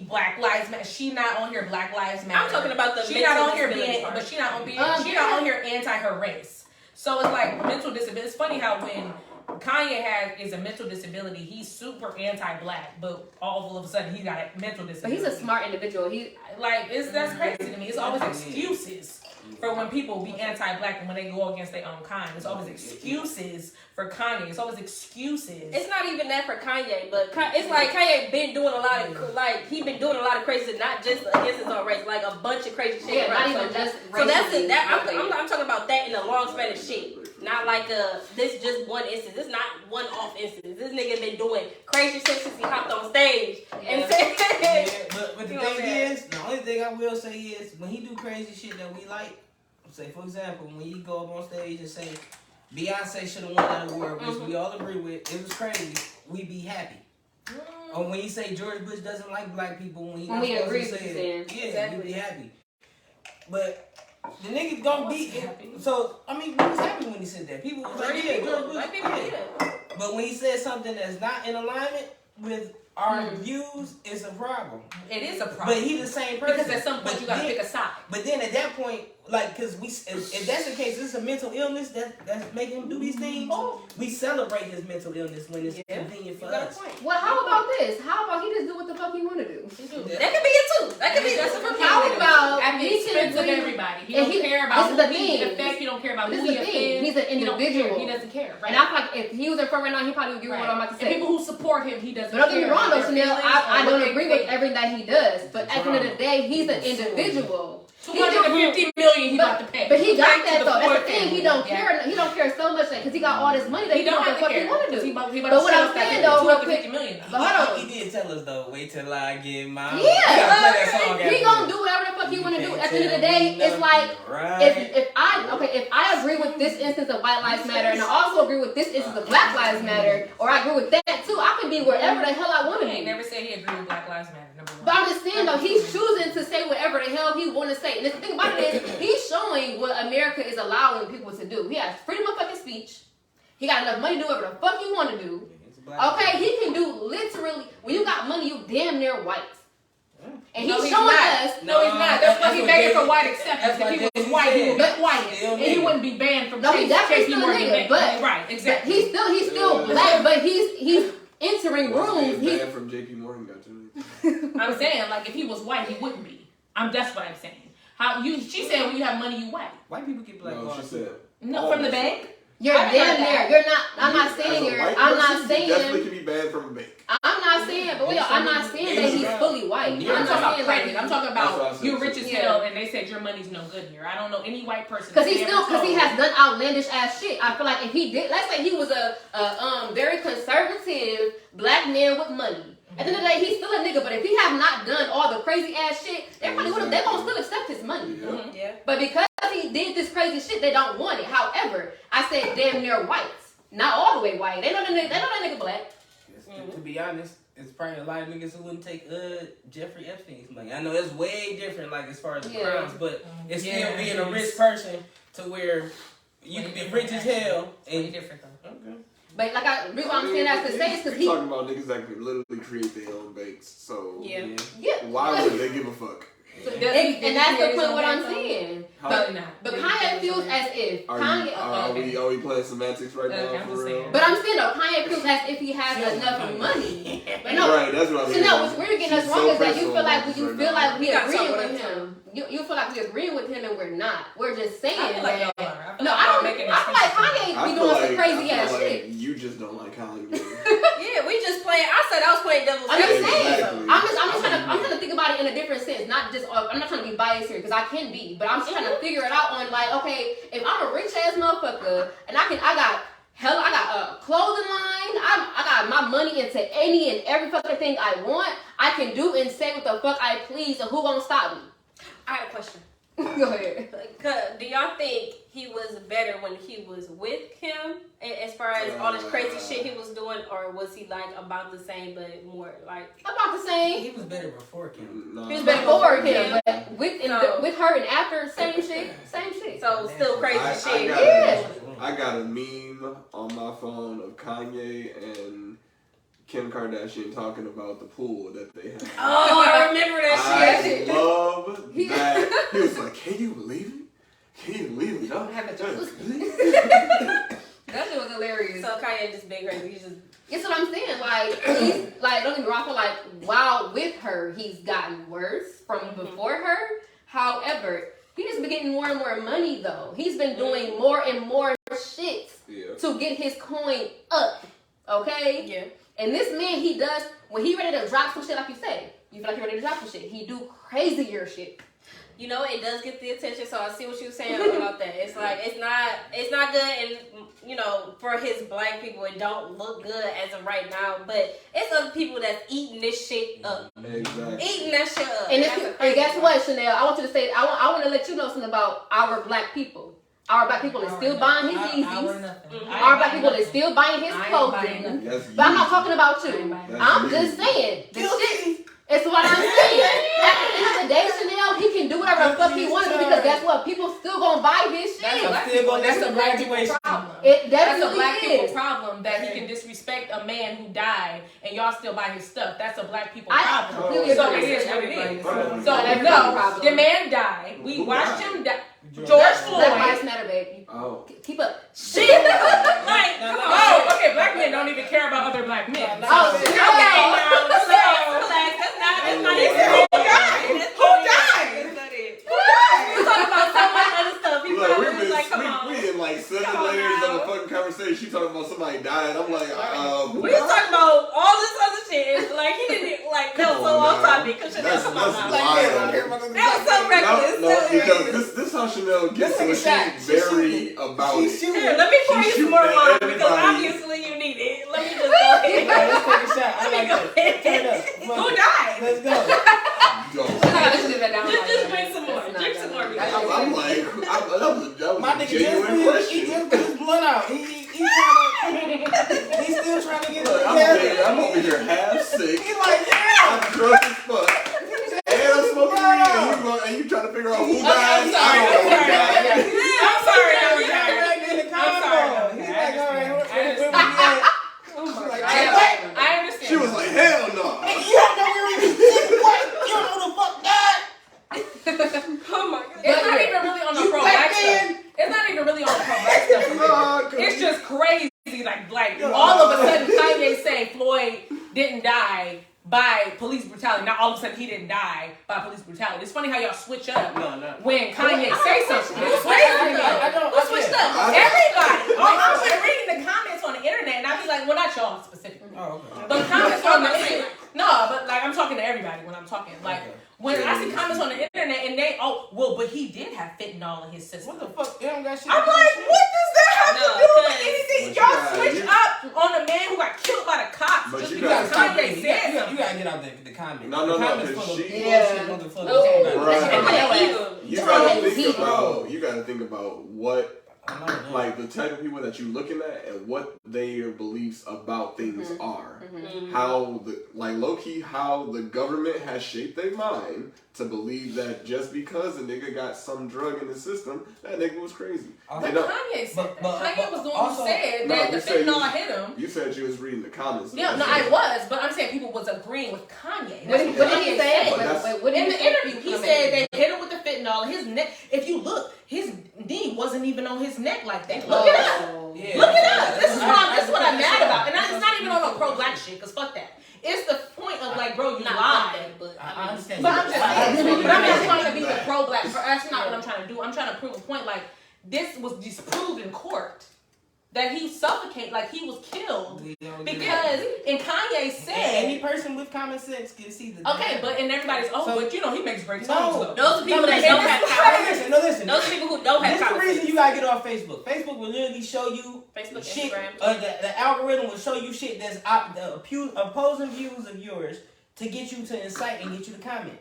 Black Lives Matter. She not on here Black Lives Matter. I'm talking about the She mental not on here disability being, part. but she not on here anti her race. So it's like mental disability. It's funny how when Kanye is a mental disability, he's super anti-black, but all of a sudden he got a mental But disability. he's a smart individual. That's crazy to me. It's always excuses for when people be anti-black and when they go against their own kind. It's always excuses for Kanye. It's always excuses. It's not even that for Kanye, but it's like Kanye been doing a lot of he been doing a lot of crazy, not just against his own race, like a bunch of crazy shit. Yeah, not right? even just So that's racially it. I'm related. talking about that in a long span of shit. Not like this just one instance. This not one off instance. This nigga been doing crazy shit since he hopped on stage and said. Yeah, but the You know what I'm thing saying? is, the only thing I will say is when he do crazy shit that we like, say for example, when he go up on stage and say Beyonce should have won that award, which we all agree with, it was crazy, we be happy. Or when he say George Bush doesn't like black people, when he When we not agree supposed to with say you it, saying. yeah, we be happy. But the nigga gonna be so. I mean, we was happy when he said that. People was like, yeah, George Bush. White people, yeah. But when he said something that's not in alignment with our views, it's a problem. It is a problem. But he's the same person. Because at some point But you gotta then- pick a side. But then at that point, like, cause if that's the case, this is a mental illness that's making him do these things. We celebrate his mental illness when it's convenient for us. Well, how about this? How about he just do what the fuck he want to do? That could be it too. That could be just a How about at the he can expense of agree- everybody? He and don't he- care about this is who the he thing. affect. He don't care about This who is he the thing. offends. He's an He don't care. individual. He doesn't care. Right? And I feel like if he was in front right now, he probably would agree with what I'm about to And say. people who support him, he doesn't But don't get me care wrong though, about Chanel. their feelings I or what don't they agree with think. everything that he does. But at the end of the day, he's an individual. $250 million he about to pay. But he got Back to that the though. That's the point thing. He there. don't care. He don't care so much because he got all this money that he He don't know have what the to fuck he care. want to do. He about But what I'm saying though, real quick, $250 million. but hold on. He did tell us though, wait till I get mine. Yeah, We gotta play that song he after gonna this. do whatever the fuck he wanna do. can't At the end of the tell day, me it's like nothing, right? if I agree with this instance of White Lives Matter, and I also agree with this instance of Black Lives Matter, or I agree with that too, I can be wherever the hell I want to He be. never said he agreed with Black Lives Matter. Number one. But I'm just saying though, he's choosing to say whatever the hell he want to say. And the thing about it is, he's showing what America is allowing people to do. He has freedom of fucking speech. He got enough money to do whatever the fuck he want to do. Okay, he can do literally. When you got money, you damn near white. And No, he's he's showing not. us. No, he's not. That's why he what begging Jay-Z- for white acceptance. that's what If he was Jay-Z white, he would be said. quiet. Still And he nigga. wouldn't be banned from No, he definitely still a Morgan nigga, banned. but Right, But exactly. he's still black, but he's entering rooms. He's He's, banned from JP Morgan got to me. I'm saying, like, if he was white, he wouldn't be. That's what I'm saying. She said when you have money, you white. White people get black No, she said. No, from the bank. you're I heard damn that. near. You're not. I'm not As saying a you're. white I'm person, not you saying. definitely can be banned from a bank. I'm not saying. But wait, I'm not saying that he's fully white. I'm I'm talking just about saying credit. like. I'm talking That's what I about said, you're too. rich as hell, and they said your money's no good here. I don't know any white person. Because that he ever still, because he told- has done outlandish ass shit. I feel like if he did, let's say he was a very conservative black man with money, At the end of the day, he's still a nigga. But if he have not done all the crazy ass shit, they probably would have. They gonna still accept his money. Yeah. But because he did this crazy shit, they don't want it. However, I said damn near whites, not all the way white. They know that nigga black. To be honest, it's probably a lot of niggas who wouldn't take Jeffrey Epstein's money. I know it's way different, like as far as the crimes, but it's still being a rich person to where you can be rich as hell and different though. Okay. But the reason why I'm saying that to say is because he talking about niggas that can literally create their own banks. So Yeah. why would they give a fuck? And that's the point what I'm saying. Probably not. But Kanye feels as if Kanye. Are we playing semantics right now for real? But I'm saying though, Kanye feels as if he has enough money. But no, right, that's what I mean. So no, what's weird getting us wrong is that you feel like we gotta agreeing talk with about him. You feel like we agreeing with him and we're not. We're just saying I feel like that. y'all are. No, I don't. I feel like Kanye be doing some crazy ass shit. You just don't like Kanye. Yeah, we just playing. I said I was playing devil's I'm just advocate. saying. Exactly. I'm trying to think about it in a different sense. Not just. I'm not trying to be biased here because I can be, but I'm just trying to figure it out on like, okay, if I'm a rich ass motherfucker and I got a clothing line. I got my money into any and every fucking thing I want. I can do and say what the fuck I please, and who gonna stop me? I had a question. Go ahead. Do y'all think he was better when he was with Kim, as far as all this crazy shit he was doing, or was he like about the same but more like About the same. He was better before Kim. No. He was before Kim, but with her and after, same shit. so still crazy shit? I got a meme on my phone of Kanye and Kim Kardashian talking about the pool that they had. Oh, I remember that shit. I love that. He was like, "Can you believe it? Can you believe it? No, That shit was hilarious. So Kanye just big crazy. He's just. That's what I'm saying. Like, he's like, don't get me wrong. I feel like while with her, he's gotten worse from before her. However, he just been getting more and more money though. He's been doing more and more shit to get his coin up. Okay. Yeah. And this man, he does when he ready to drop some shit, like you say. You feel like you're ready to drop some shit. He do crazier shit. You know, it does get the attention. So I see what you're saying about that. It's like it's not good, and you know, for his black people, it don't look good as of right now. But it's other people that's eating this shit up, eating that shit up. And guess what, Chanel? I want you to say. I want to let you know something about our black people. Our black people is still buying his Yeezys. Our black people is still buying his clothing. But I'm not talking about you. I'm just saying. This shit. It's what I'm saying. At the end of the day, Chanel, he can do whatever the fuck he wants to because guess what? People still gonna buy his shit. That's a black people problem. It That's a definitely black people is. problem that he can disrespect a man who died and y'all still buy his stuff. That's a black people I problem. completely So agree. it is what it is. That's So a no, problem. the man died. We watched him die. George Black lives Floyd. matter, baby. Oh. Keep up. Shit. Like, come on. Oh, okay. Black men don't even care about other black men. Oh, Okay, no. now, That's not it. Who died? Who died? That's not it. We talking about so much other stuff. People Look, are just like, come on. we in like 7 Come on layers now. of a fucking conversation. She talking about somebody died. I'm like, We was talking about all this other shit. Like he didn't like that was so off topic. Cause Chanel, come on now. That was so reckless. No, because this is how Chanel gets when she's very about it. Here, let me pour you some more water because obviously you need it. Let me just go ahead. Let's take a shot. I like that. Turn it up. Who died? Let's go. Just drink some more. Drink some more. I'm like, that was My a nigga genuine he question. just put his blunt out. He's still trying to get it Look, together. I'm over here half sick. He's like, yeah. I'm drunk as fuck. And I'm smoking weed, and you trying to figure out who died. I don't know who died. I'm sorry. He's like, all right, what? I understand. She was like, hell no. You don't know where he was sitting. What? You don't know the fuck died. Oh my god. It's not even really on the pro black stuff. It's not even really on the pro black stuff. It's just crazy. Like all of a sudden Kanye say Floyd didn't die by police brutality. Now all of a sudden he didn't die by police brutality. It's funny how y'all switch up when Kanye say something. It's crazy. Who switched up? Everybody. I'm reading the comments on the internet and I be like, well, not y'all specifically. Oh, okay. But comments on the internet. No, but like I'm talking to everybody when I'm talking. Like when I see comments on the internet and they, but he did have fentanyl in his system. What the fuck? They don't got shit. I'm like, what does that have to do with anything? What Y'all you got? switch up on a man who got killed by the cops But you gotta gotta stop it. You gotta get out the comments. No, the comments because full of she- bullshit motherfuckers. Right. You gotta You gotta think about what, I know, man. like the type of people that you're looking at and what their beliefs about things are. How low key, how the government has shaped their mind to believe that just because a nigga got some drug in the system, that nigga was crazy. But Kanye said that. Kanye was the one who said that the fentanyl hit him. You said you was reading the comments. Yeah, no, I was, but I'm saying people was agreeing with Kanye. What did he say? In the interview, he said they hit him with the fentanyl. His neck, if you look, his knee wasn't even on his neck like that. Look it up. Yeah. Look it up. This is what I'm mad about. And it's not even on no pro-black shit, because fuck that. It's the point of like, bro, you lied. But I understand. But I'm just saying, but I'm not trying to be the pro-black. That's not what I'm trying to do. I'm trying to prove a point. Like, this was disproved in court that he suffocated, like he was killed because, and Kanye said, any person with common sense can see the. Okay, but and everybody's but you know he makes great songs though. Those people that don't have power. Listen. Those people who don't have power. This is the reason you gotta get off Facebook. Facebook will literally show you Facebook, shit. Instagram. The algorithm will show you shit that's opposing views of yours to get you to incite and get you to comment.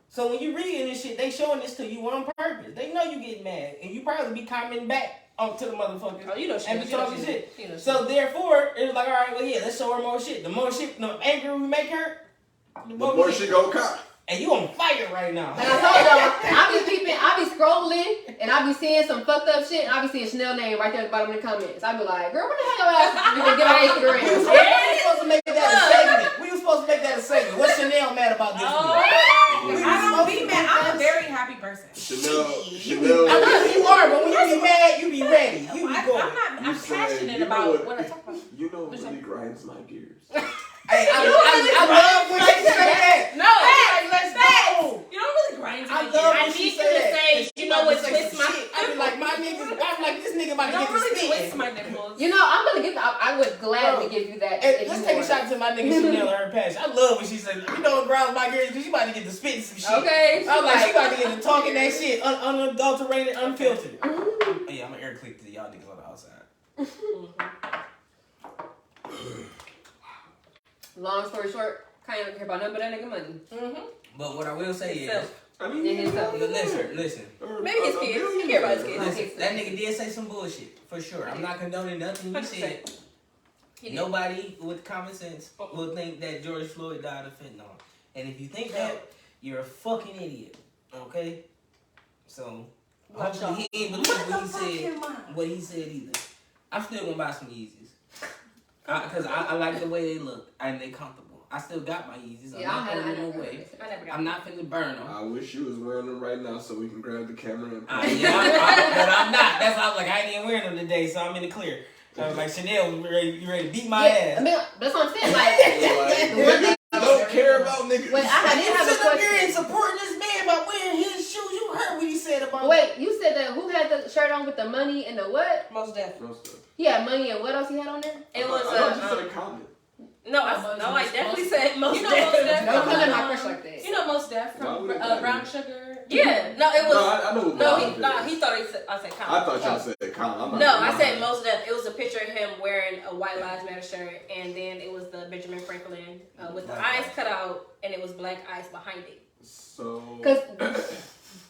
So when you reading this shit, they showing this to you on purpose. They know you get mad, and you probably be commenting back to the motherfuckers. Oh, you know shit. And be talking shit. So therefore, it was like, all right, well, yeah, let's show her more shit. The more shit, the angrier we make her, the more she gon' cop. And you on fire right now. And I told y'all, I be scrolling, and I be seeing some fucked up shit, and I be seeing Chanel name right there at the bottom of the comments. I be like, girl, what the hell your ass you gonna get on Instagram? We was supposed to make that a segment. We was supposed to make that a segment. What's Chanel mad about this week? I don't be mad. I'm a very happy person. Chanel. You are, but when you be mad, you be ready. You be going. I'm passionate about what I talk about. You know what really grinds my gears? Hey, I love when she say that. No, let's go. You don't really grind I me. love I when she need say you to that. say, you know what twists my. I be like, my niggas. I'm like, this nigga about to Don't get really the twist spin. my nipples. You know, I'm gonna give. I would gladly give you that. Hey, let's take a shot to my nigga Chanel and her passion. I love when she said, you know what grinds my gears, because she about to get to spitting some shit. Okay. I'm like, she about to get to talking that shit, unadulterated, unfiltered. Yeah, I'm gonna air click to y'all niggas on the outside. Long story short, Kanye don't care about nothing but that nigga money. But what I will say is, I mean, listen. Maybe his kids. He care about his kids. Listen, that nigga did say some bullshit, for sure. I'm not condoning nothing he said. Nobody with common sense will think that George Floyd died of fentanyl. And if you think that, you're a fucking idiot. Okay? So, hopefully he ain't believe what he said either. I'm still gonna buy some Yeezys. Because I like the way they look and they comfortable. I still got my Yeezys. I'm not throwing them away. I'm not finna burn them. I wish you was wearing them right now so we can grab the camera and but I'm not. That's why I was like, I ain't even wearing them today, so I'm in the clear. I was like, Chanel, you ready to beat my ass? I mean, that's what I'm saying. Like, I don't care about niggas. Wait, I did have a question. Supporting this man by wearing his shoes. You heard what he said about. Wait, you said that who had the shirt on with the money and the what? Most definitely. He had money and what else he had on there? It was a comment. I definitely said most. You know Most Def. Don't come in my crush like that. You know Most Def from Brown Sugar. Yeah, no, it was. I know. He thought I said comment. I thought y'all said comment. No, I said most Def. It was a picture of him wearing a White Lives Matter shirt, and then it was the Benjamin Franklin with the eyes cut out, and it was black eyes behind it. So,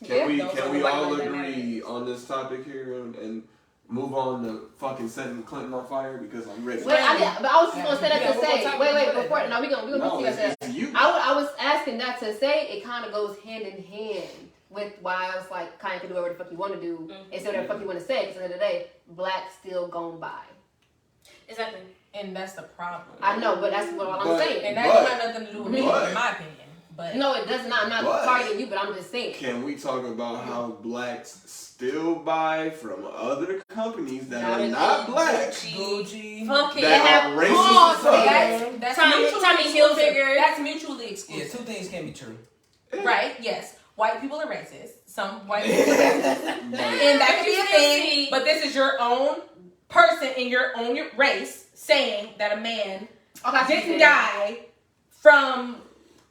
can we all agree on this topic here and move on to fucking setting Clinton on fire because I'm ready. Wait, but I was just gonna say that to say. Wait, before we gonna get to that. I was asking that to say it kind of goes hand in hand with why I was like, Kanye can do whatever the fuck you want to do and say whatever the fuck you want to say. Because at the end of the day, black still gone by. Exactly. And that's the problem. I know, but that's what I'm saying. And that don't have nothing to do with me, in my opinion. But no, it does not. I'm not targeting you, but I'm just saying. Can we talk about how blacks still buy from other companies that are not black? Gucci. That are racist. That's Tommy Hilfiger. That's mutually exclusive. Yeah, two things can be true. Right? Yes. White people are racist. Some white people are racist. And that can be a thing. But this is your own person in your own race saying that a man didn't die from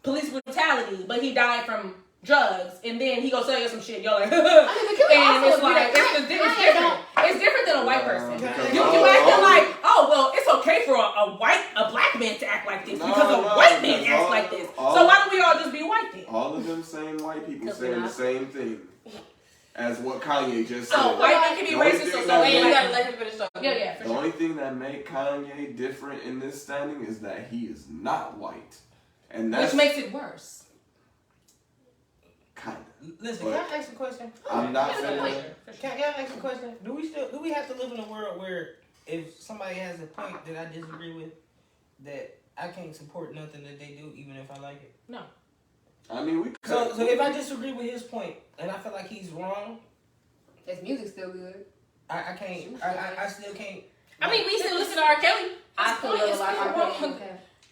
police brutality, but he died from drugs, and then he gonna sell you some shit. You're like, and it's like it's different. It's different than a white person. You acting like, oh well, it's okay for a black man to act like Kanye just So said. white men can be The only racist. thing So that Wait, you made- gotta let him finish talking. yeah, for The sure. only thing that made Kanye different in this standing is that he is not white, and that's Which makes it worse. kind Listen, But- can I ask a question? I'm not That's a good finna- point. For sure. Can I ask a question? Do we have to live in a world where if somebody has a point that I disagree with, that I can't support nothing that they do, even if I like it? No. I mean, we So if I disagree with his point and I feel like he's wrong, His music's still good. I can't. I still can't. I mean, we still listen to R. Kelly. I still love a lot of R. Kelly.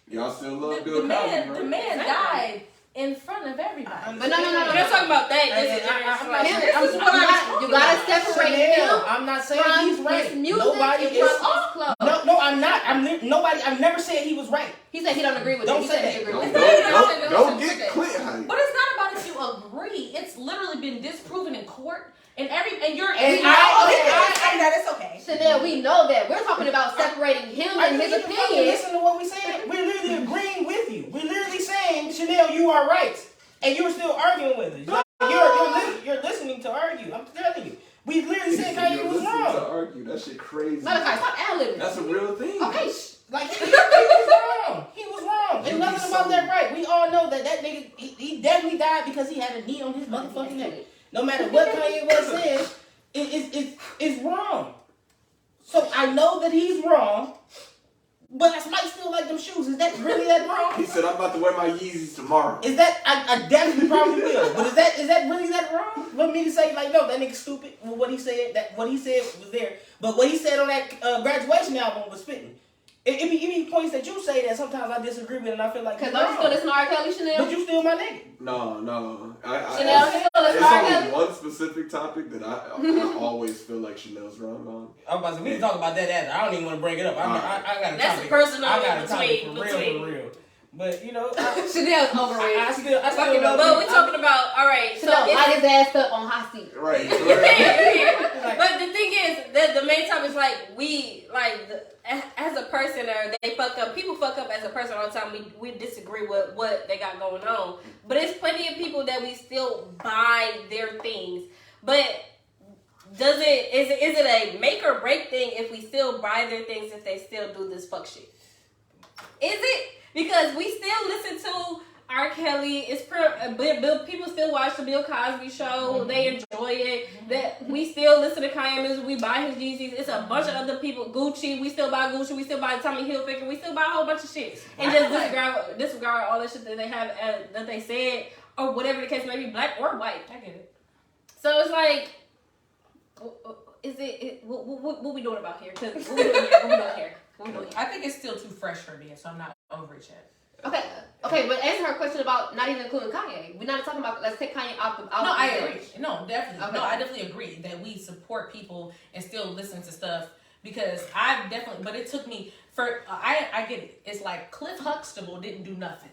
y'all still love The Bill Cosby, man Exactly. died in front of everybody. But no. We're not talking about that. And This is I'm like, not- this is what I'm You gotta separate him I'm not saying from he's right. his music Nobody and is. from his clothes. No, I'm not. I've never said he was right. He said he don't agree with Don't it. He say said he that. agree with Don't, it. don't get Clint hype. But it's not about if you agree. It's literally been disproven in court, and you're. And I know that's okay. Chanel, we know that. We're talking about separating him Are and you his even fucking opinion. listening to what we saying? We're literally agreeing with you. We're literally saying, Chanel, you are right, and you're still arguing with us. Like, you're listening to argue. I'm telling you. We literally said Kanye You're was listening to wrong. argue. That shit crazy. Malachi, stop ad-libbing. That's a real thing. Okay, Like he was wrong. He was wrong. And nothing about that right. We all know that nigga he definitely died because he had a knee on his motherfucking neck. No matter what Kanye West says, it's wrong. So I know that he's wrong, but I might still like them shoes. Is that really that wrong? He said, I'm about to wear my Yeezys tomorrow. Is that I definitely probably will. But is that really that wrong? For me to say like no, that nigga's stupid. Well, what he said was there. But what he said on that graduation album was spitting. It be points that you say that sometimes I disagree with and I feel like because you're don't you still wrong. listen to R. Kelly, Chanel? But you still my nigga. No. Chanel, you still listen It's to R. only Kelly? one specific topic that I always feel like Chanel's wrong on. I'm about to say, we can talk about that after. I don't even want to bring it up. I got a That's topic. personal I got a topic between- for real. But, you know, Chanel's overrated. I still Fucking love but we're talking about, all right, so Chanel, it's, light his ass up on hot seat. Right. but the thing is that the main time is like we as a person or they fuck up. People fuck up as a person all the time. We disagree with what they got going on, but it's plenty of people that we still buy their things. But is it a make or break thing if we still buy their things if they still do this fuck shit? Is it? Because we still listen to R. Kelly. People still watch the Bill Cosby show. Mm-hmm. They enjoy it. That we still listen to Kanye music. We buy his Yeezys. It's a bunch of other people. Gucci. We still buy Gucci. We still buy Tommy Hilfiger. We still buy a whole bunch of shit. And just disregard all the shit that they have that they said or whatever the case may be, black or white. I get it. So it's like, what we doing about here? What we doing here? I think it's still too fresh for me, so I'm not over it yet. Okay, but answer her question about not even including Kanye. We're not talking about, let's take Kanye out the No, I the agree. No, definitely. Okay. No, I definitely agree that we support people and still listen to stuff because I definitely, but it took me I get it. It's like Cliff Huxtable didn't do nothing.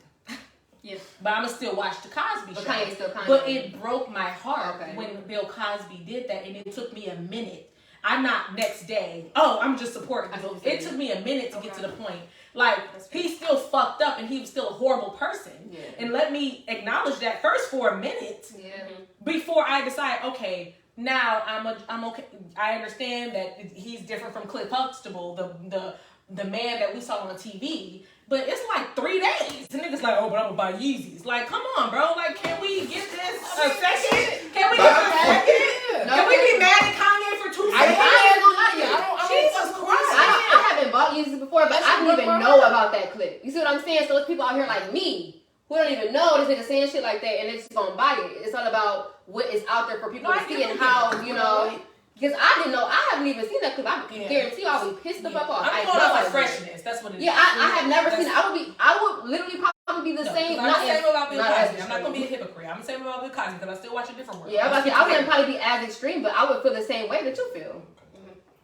Yeah. But I'ma still watch the Cosby But Show. Kanye's still Kanye. But it broke my heart Okay. when Bill Cosby did that, and it took me a minute. I'm not next day. Oh, I'm just supporting. It took me a minute to get to the point. Like, he's still fucked up, and he was still a horrible person. Yeah. And let me acknowledge that first for a minute Yeah. before I decide. Okay, now I'm okay. I understand that he's different from Cliff Huxtable, the man that we saw on TV. But it's like 3 days. And niggas like, oh, but I'm gonna buy Yeezys. Like, come on, bro. Like, can we get this a second? Can we get a second? No, Can we be mad at Kanye for 2 I seconds? ain't gonna lie to you. Jesus Christ. I haven't bought Yeezys before, but I didn't even know about that clip. You see what I'm saying? So there's people out here like me who don't even know this nigga saying shit like that, and they're just gonna buy it. It's all about what is out there for people to see and how, you know. Because I didn't know, I haven't even seen that clip. I guarantee you I'll be pissed the fuck off. I'm going off of freshness. That's what it is. Yeah, I have never seen it. I would literally probably be the same. I'm the same about Bill not as Cosby. I'm not gonna be a extreme. hypocrite. I'm the same about Bill Cosby because I still watch a different world. Yeah, I wouldn't probably be as extreme, but I would feel the same way that you feel.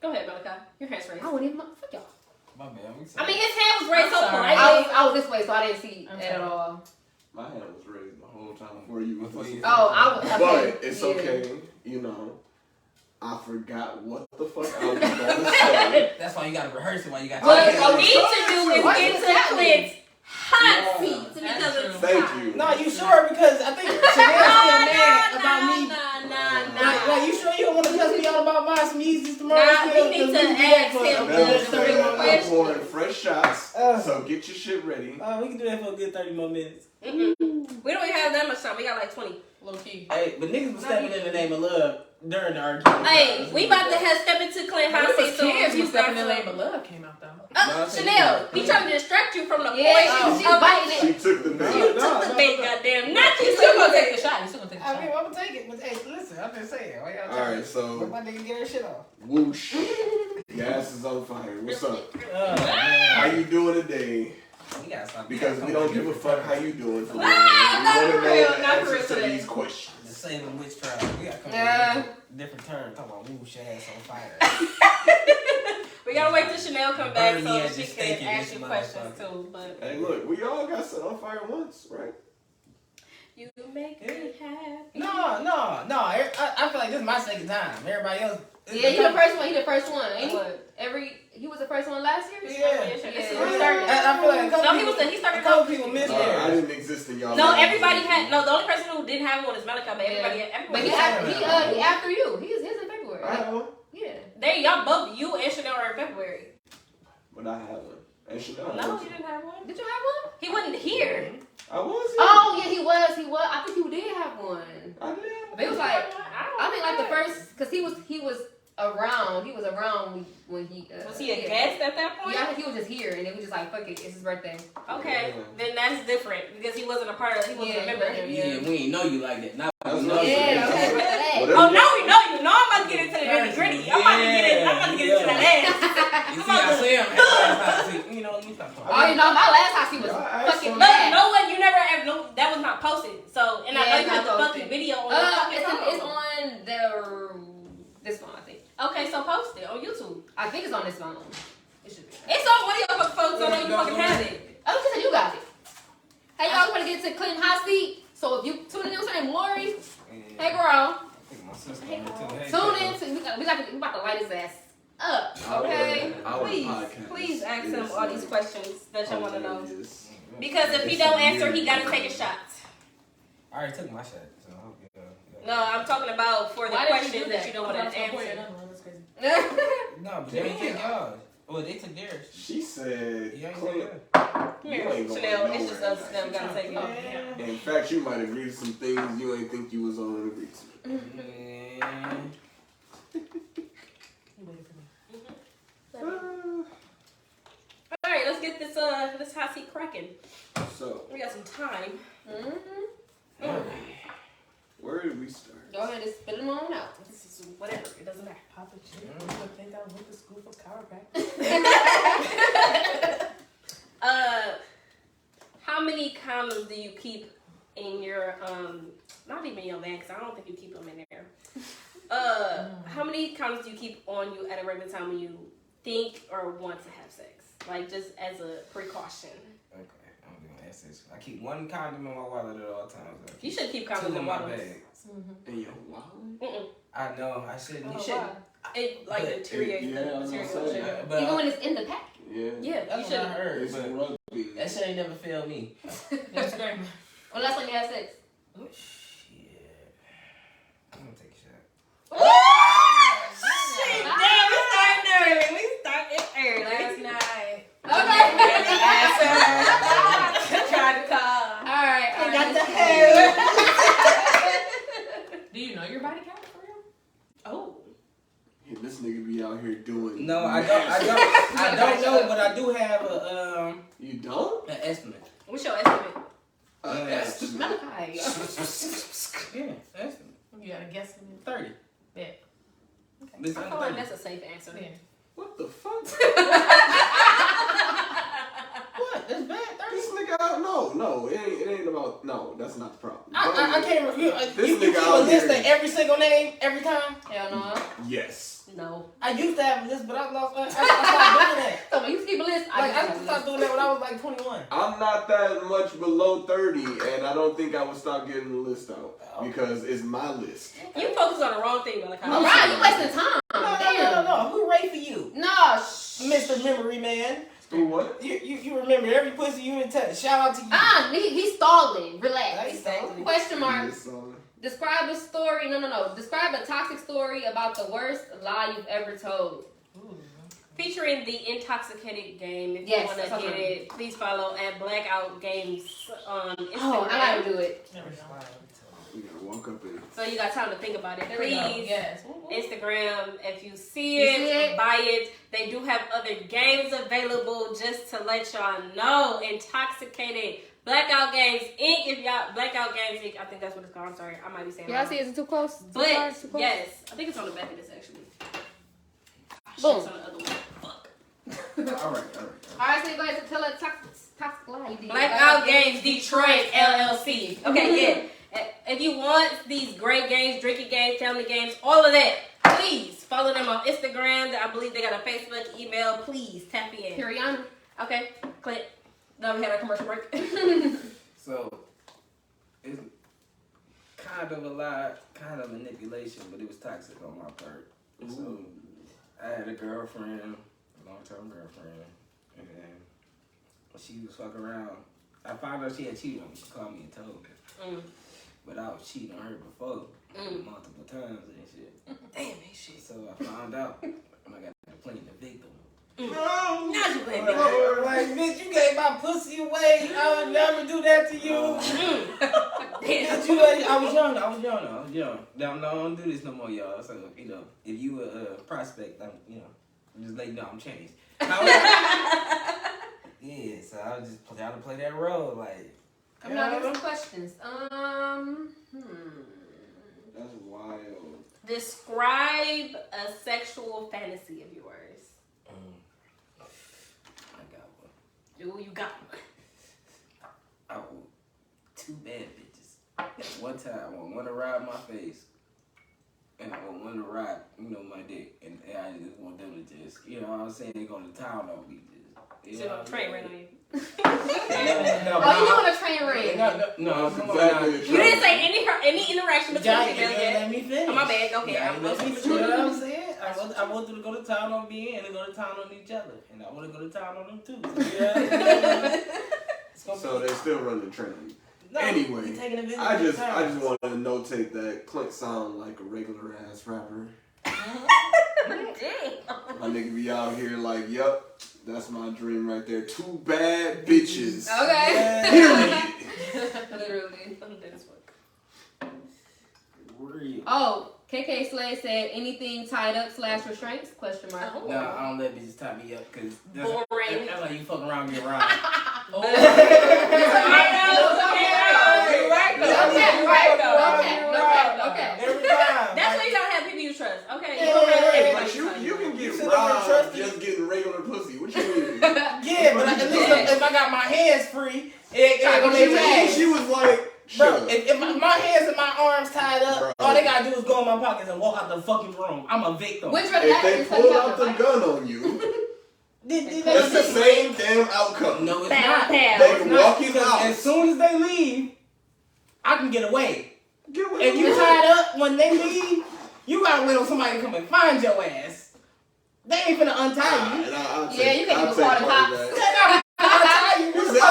Go ahead, Malachi. Your hand's raised. I wouldn't even fuck y'all. My bad. I mean, his hand was raised so I'm sorry. politely. I was this way, so I didn't see I'm it at sorry. all. My hand was raised the whole time before you was listening. Oh, I was. But it's yeah. okay, you know. I forgot what the fuck I was going to say. That's why you gotta rehearse it while you got What Okay, you need to do is What get does to that mean? Clint's hot seat because it's Thank hot. you. No, you sure? Because I think Chanel's still mad about me. Nah. Like, you sure you don't want to cuss me out about buying some Yeezys tomorrow? Nah, we need to ask him. I'm pouring fresh shots, so get your shit ready. We can do that for a good 30 more minutes. We don't even have that much time. We got like 20. Low key. Hey, but niggas was stepping in the name of love during the argument. Hey, we about to have step into Clint Hot Seat. So Kids you was stepping got in the name some. of love came out though. Chanel, he trying to distract you from the point. Yeah, she's biting it. She took the bait. You took the bait, goddamn. Not you. You still gonna take the shot. You still gonna take the I shot. mean, I'm gonna take it, but hey, listen, I'm just saying. Why y'all Alright, Let so my nigga get her shit off. whoosh. Gas is on fire. What's up? Man. How you doing today? We gotta stop. Because we don't give a fuck how you doing for real. We not want to for know real, the not for real answers to today. these questions. The same witch trial. We gotta come Yeah. up with different terms. Talking about whoosh ass on fire. We gotta wait till Chanel come back Burn me so at she the stake can in ask this you questions motherfucker. too. But Hey, look, we all got set on fire once, right? you make me happy. No. I feel like this is my second time. Everybody else. Yeah, he the first one. He the first one. Ain't he? What? He was the first one last year. Yeah. This is Yeah. where we started. I feel like a couple No, he people, was he started a couple off. people missed I theirs. didn't exist in y'all. No, lives. everybody had no. The only person who didn't have one is Malachi, but everybody. But Everybody he had he after you. His in February. I had one, Yeah. There, y'all both, you and Chanel are in February. but I had one. And Chanel had No, one. he didn't have one. Did you have one? He wasn't here. I was here. Oh yeah, he was. I think you did have one. I did. But it was like I think like the first. first because he was around. He was around when he Was he a yeah. guest at that point? Yeah, I think he was just here, and then we just like fuck it, it's his birthday. Okay, then that's different because he wasn't a part of. He wasn't a member. Yeah, we ain't know you like that. Now That's we know not you. Yeah, okay. okay. Whatever. Oh, now we know you. No, I'm about to get into the nitty gritty. I'm about to get into that ass. You see, I say I'm happy. You know, let me stop talking. Oh, you know, my last house he was Y'all asked fucking him. bad. No one, you never have no. That was not posted. So, and I Yeah, know it's you have the not fucking posted. video on your fucking It's phone. on this phone, I think. Okay, so post it on YouTube. I think it's on this phone. It should be. It's on one of your fucking phones, so I know you fucking have it. Oh, she said you got it. Hey, y'all, want to get to Clinton Hot Seat? So if you tune in, what's her name, Lori? Hey, girl. Tune in. We about to light his ass up. Okay. Please ask him all these questions that you want to know. Hilarious. Because if he don't answer, he gotta take a shot. I already took my shot, so I hope you No, I'm talking about for the Why did you questions do that that? you don't want to That's answer. That's crazy. No, but they didn't take yours. Well, they took theirs. She said, You ain't Clint, said Come you here, ain't going Chanel. nowhere It's just us tonight. that gotta take Oh, it. yeah. In fact, you might agree to some things you ain't think you was on agree to. Man. You waited for me. All right, let's get this hot seat cracking. So, We got some time. Mm-hmm. where did we start? Go ahead and spit them on out. This is whatever. It doesn't matter. Papa G. You would think I went to school for chiropractic. How many condoms do you keep in your not even in your van, because I don't think you keep them in there. How many condoms do you keep on you at a regular time when you think or want to have sex? Like just as a precaution. Okay, I'm gonna ask this. I keep one condom in my wallet at all times. You should keep two condoms in in my bottles. bag. In your wallet? Mm-mm. I know, I shouldn't. You shouldn't. It like But- deteriorates yeah, I the was gonna material. say shit. that. But Even when it's in the pack. Yeah. Yeah, you that's what I should. heard. It's But rugby. that shit ain't never failed me. That's great. When last time you had sex? Shit. I'm gonna take a shot. Shit, damn, we starting early. We started early. Last night. Okay. Tried to call. Alright. I got the Do you know your body count for real? Oh. Yeah, this nigga be out here doing. No, I don't know, but I do have a You don't? an estimate. What's your estimate? Estimate. Malachi. Yeah, estimate. You got a guess? 30. Bet. But it's I under feel like 30. that's a safe answer. Yeah. What the fuck? What? That's bad. 30. This nigga out. No, it ain't about. No, that's not the problem. I can't remember. This You nigga keep a out list here- of every single name every time? Hell no. Yes. No. I used to have a list, but I lost. I stopped doing that. So when you keep a list, Like, I stopped doing that when I was like 21. I'm not that much below 30, and I don't think I would stop getting the list out because it's my list. You focus on the wrong thing, Malachi. All right, you wasting time. Damn. No. Who rate for you? No, Mr. Memory Man. Who what? You remember every pussy you done touched. Shout out to you. He's stalling. Relax. Exactly. Question mark. Yes, Describe a story. No. Describe a toxic story about the worst lie you've ever told. Featuring the Intoxicated Game. If Yes, you want that's to what get it, please follow at Blackout Games on Instagram. Oh, I gotta do it. We gotta walk up in. So you got time to think about it. There we go. Please, Yes. Instagram, if you see You it, see it? buy it. They do have other games available just to let y'all know. Intoxicated Blackout Games Inc. If y'all Blackout Games Inc. I think that's what it's called. I'm sorry, I might be saying. Y'all wrong. see, is it too close? But Too close? yes, I think it's on the back of this actually. Boom. It's on the other one. Fuck. All right. Alright, so you guys tell a toxic lie you did. Blackout Games Detroit LLC. Okay, yeah. If you want these great games, drinking games, family games, all of that, please follow them on Instagram. I believe they got a Facebook, email. Please tap in. Periana. Okay, Clint. Now we had our commercial break. So, it's kind of a lie, kind of manipulation, but it was toxic on my part. So, I had a girlfriend, a long-term girlfriend, and she was fucking around. I found out she had cheated on me. She called me and told me. But I was cheating on her before, multiple times and shit. Damn, that shit. So I found out, and I got to play the victim. Now you playing big. Like, bitch, you gave my pussy away. I would never do that to you. Damn. Bitch, I was young. Now, don't do this no more, y'all. So, if you a prospect, just let you know I'm changed. Yeah, so I was just trying to play that role, like. Coming out with some questions. That's wild. Describe a sexual fantasy of yours. I got one. Ooh, you got one. I want 2 bad bitches. One time, I want one to ride my face, and I want one to ride, my dick. And I just want them to just, what I'm saying, they go to town on me. Sit on a train right on you. No, Oh, you doing a train ring? No, That's come exactly on the You didn't say any interaction between now. females yet. Let me finish. Oh, my bad. Okay, Yeah, I'm let me supposed finish. You know what to. I'm saying? I want them to go to town on me and to go to town on each other. And I want to go to town on them too. So they still run the train. No, Anyway, you taking a visit I to just town. wanted to notate that Clint sound like a regular ass rapper. My nigga be out here like, yup, that's my dream right there. 2 bad bitches. Okay. Period. Literally. I'm dead as fuck. Real. Oh, KK Slade said anything tied up / restraints? Question mark. Oh. No, I don't let bitches tie me up because Boring. that's how you fuck around and get around. Okay. Every time. That's why you gotta have people you trust. Okay. Yeah, You don't have yeah, everybody Like you can You get sit over and trust robbed me. just getting regular pussy. What you mean? Yeah, but at least if I got my hands free, it gonna She make was, me she was like, Bro, shut if my hands and my arms tied up, Bro. all they gotta do is go in my pockets and walk out the fucking room. I'm a victim. Which If they pull out the gun on you, that's the same damn outcome. No, it's Pow, not. pow. They It's can not, walk you because out. as soon as they leave, I can get away. Get away If from you me. tied up when they leave, you gotta wait on somebody to come and find your ass. They ain't finna untie you. I'll Yeah, you can't even call the part cops. of They that. not gonna untie you. You said,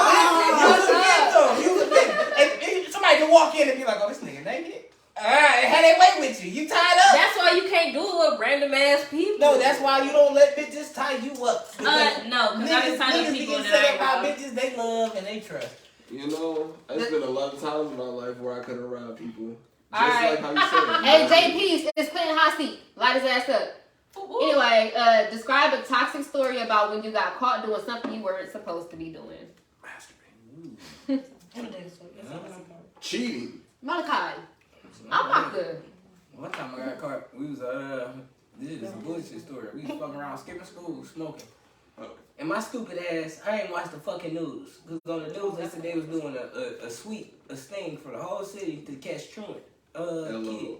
You was a victim. And somebody can walk in and be like, "Oh, this nigga naked." Alright, how they wait with you? You tied up. That's why you can't do it with random ass people. No, that's why you don't let bitches tie you up. Because no, because I just tied up niggas people get that set I up ain't by robbed. bitches they love and they trust. You know, there's been a lot of times in my life where I could have robbed people. Just Alright. like how you said it. Hey, JP, it's Clinton hot seat. Light his ass up. Anyway, describe a toxic story about when you got caught doing something you weren't supposed to be doing. Cheating. Malachi. I'm not good. One time I got caught. We was this is a bullshit story. We was fucking around skipping school, smoking. And my stupid ass, I ain't watched the fucking news. Cause on the news they said they was doing a sting for the whole city to catch truant. Kid.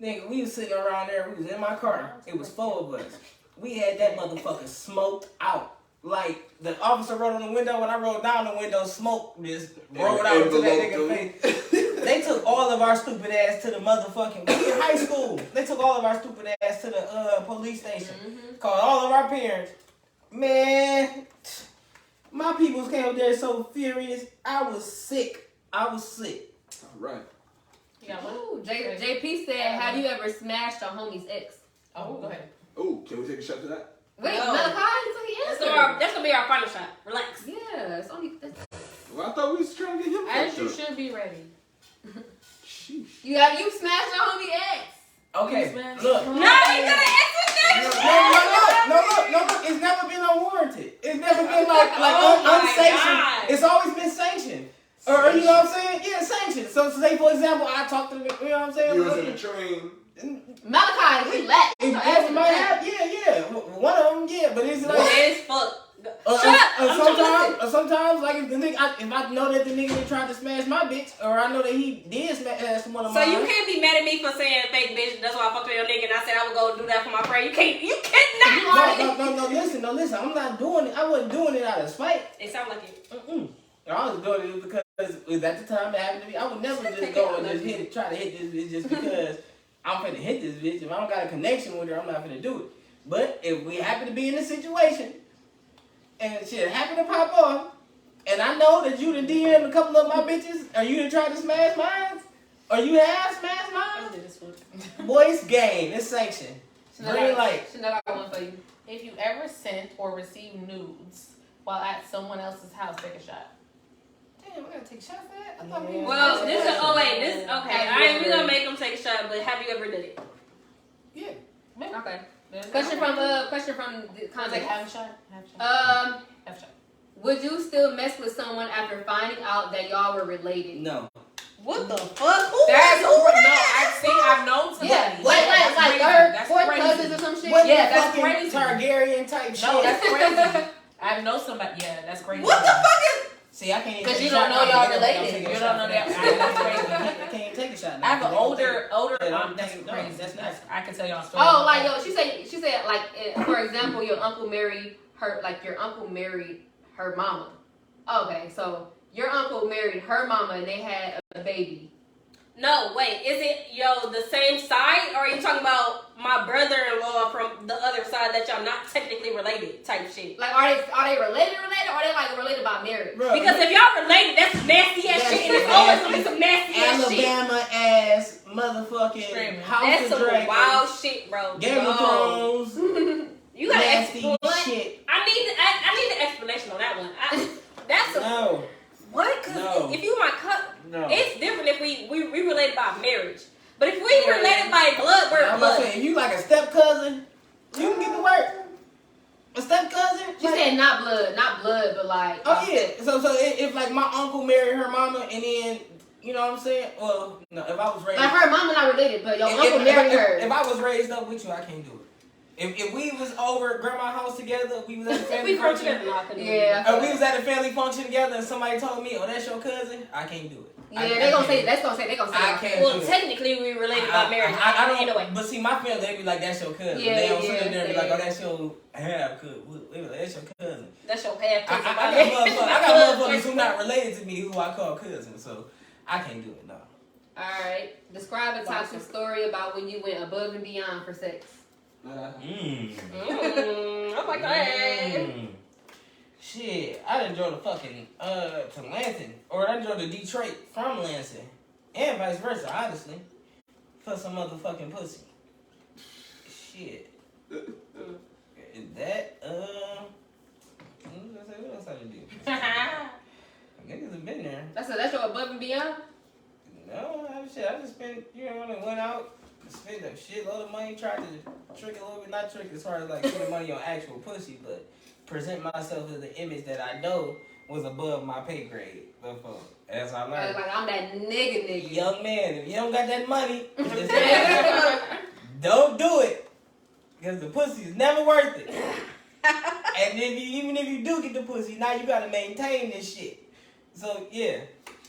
Nigga, we was sitting around there. We was in my car. It was 4 of us. We had that motherfucker smoked out. Like the officer rolled on the window. When I rolled down the window, smoke just rolled out to that nigga face. They took all of our stupid ass to the motherfucking. We in high school. They took all of our stupid ass to the police station. Called all of our parents. Man, my peoples came up there so furious. I was sick. All right. You got one? Ooh, JP said, have you ever smashed a homie's ex? Oh, go ahead. Ooh, can we take a shot to that? Wait, No. Malachi, so he That's answered. gonna be our final shot. Relax. Yeah, it's only. Well, I thought we was trying to get him As fucked you up. should be ready. Sheesh. You smashed your homie ex. Okay, Smash. look. No, you gotta answer that. No, it's never been unwarranted. It's never been like Oh my unsanctioned. God. It's always been sanctioned. Or you know what I'm saying? Yeah, sanctioned. So say for example, I talked to the, you know what I'm saying? You was in the train. Malachi, relax. If that might happen, yeah. One of them, yeah. But it's like As fuck. Shut up. I'm trying to listen. sometimes, like if the nigga, if I know that the nigga that tried to smash my bitch, or I know that he did smash one of So mine. you can't be mad at me for saying fake bitch. That's why I fucked with your nigga and I said I would go do that for my friend. You cannot. No, listen. I'm not doing it. I wasn't doing it out of spite. It sounds like it. I was doing it because it was at the time it happened to me. I would never just go and just try to hit this bitch just because I'm finna hit this bitch. If I don't got a connection with her, I'm not finna do it. But if we happen to be in a situation and shit happen to pop off, and I know that you done DM'd a couple of my bitches, or you done tried to smash mine, or you have smashed mine, boy, it's game. It's sanctioned. Green light. Chanel got one for you. If you ever sent or received nudes while at someone else's house, take a shot. Damn, I gotta take a shot for that? I Yeah. thought we Well, this is. Oh wait, this. Okay, Have you we ever- gonna make him take a shot. But have you ever did it? Yeah. Okay. Then- Question from the Take context. half a shot. Half a shot. Half a shot. Would you still mess with someone after finding out that y'all were related? No. What the fuck? Who That's who no. that? I've known somebody. Yeah, Yeah, like that's like crazy. third, That's fourth crazy. cousins or some shit. What Yeah, the that's fucking crazy. Targaryen type shit? No, that's crazy. I know somebody. Yeah, that's crazy. What the fuck is? See, I can't. 'Cause take you a don't shot know now. y'all I'm related. taking a You shot don't know for that. That's crazy. I can't even take a shot now. I have an They gonna take older. Yeah, That's no, crazy. that's not- I can tell y'all a story. Oh, like yo, she said like for example, your uncle married her mama. Okay, so your uncle married her mama and they had a baby. No, wait. Is it the same side, or are you talking about my brother-in-law from the other side that y'all not technically related type shit? Like are they related, or are they like related by marriage? Bro, Because if y'all related, that's nasty ass That's shit, and it's nasty. always gonna be some nasty ass shit. Alabama ass motherfucking Screaming. House That's of some Dragons, wild shit, bro. Game of No. Thrones, You gotta nasty explain. shit. I need an explanation on that one. That's a No, what? Cause No. if you my cut, no. it's different if we related by marriage. But if we related by blood, we're I'm about to blood. say, if you like a step cousin, you can get to work. A step cousin. She said not blood, but like. Oh yeah. So if like my uncle married her mama, and then you know what I'm saying. Well, no, if I was raised. Like her mama not related, but your If- uncle if- married if- her. If I was raised up with you, I can't do it. If we was over at grandma's house together, we was at a family We grow function. together. No, I couldn't do Yeah. it. We was at a family function together, and somebody told me, "Oh, that's your cousin." I can't do it. Yeah, I they gonna say can't. they gonna say. I that. can't. Well, do it. technically we related by marriage. I don't. Anyway. But see, my family, they be like, "That's your cousin." Yeah, they don't sit yeah, there and be like, yeah. "Oh, that's your half cousin." They be like, "That's your cousin." That's your half cousin. I got motherfuckers who not related to me who I call cousins, so I can't do it. No. Alright. Describe a toxic story about when you went above and beyond for sex. Oh my god. Shit, I done drove to fucking to Lansing, or I drove to Detroit from Lansing, and vice versa, honestly, for some motherfucking pussy. Shit. That what else I done do? Niggas have been there. That's your above and beyond? No, I just spent, went out, spent a shitload of money, tried to trick a little bit, not trick as far as like spending money on actual pussy, but present myself as the image that I know was above my pay grade before. As I learned. Like I'm that nigga. Young man, if you don't got that money, just don't do it. Because the pussy is never worth it. And even if you do get the pussy, now you gotta maintain this shit. So yeah.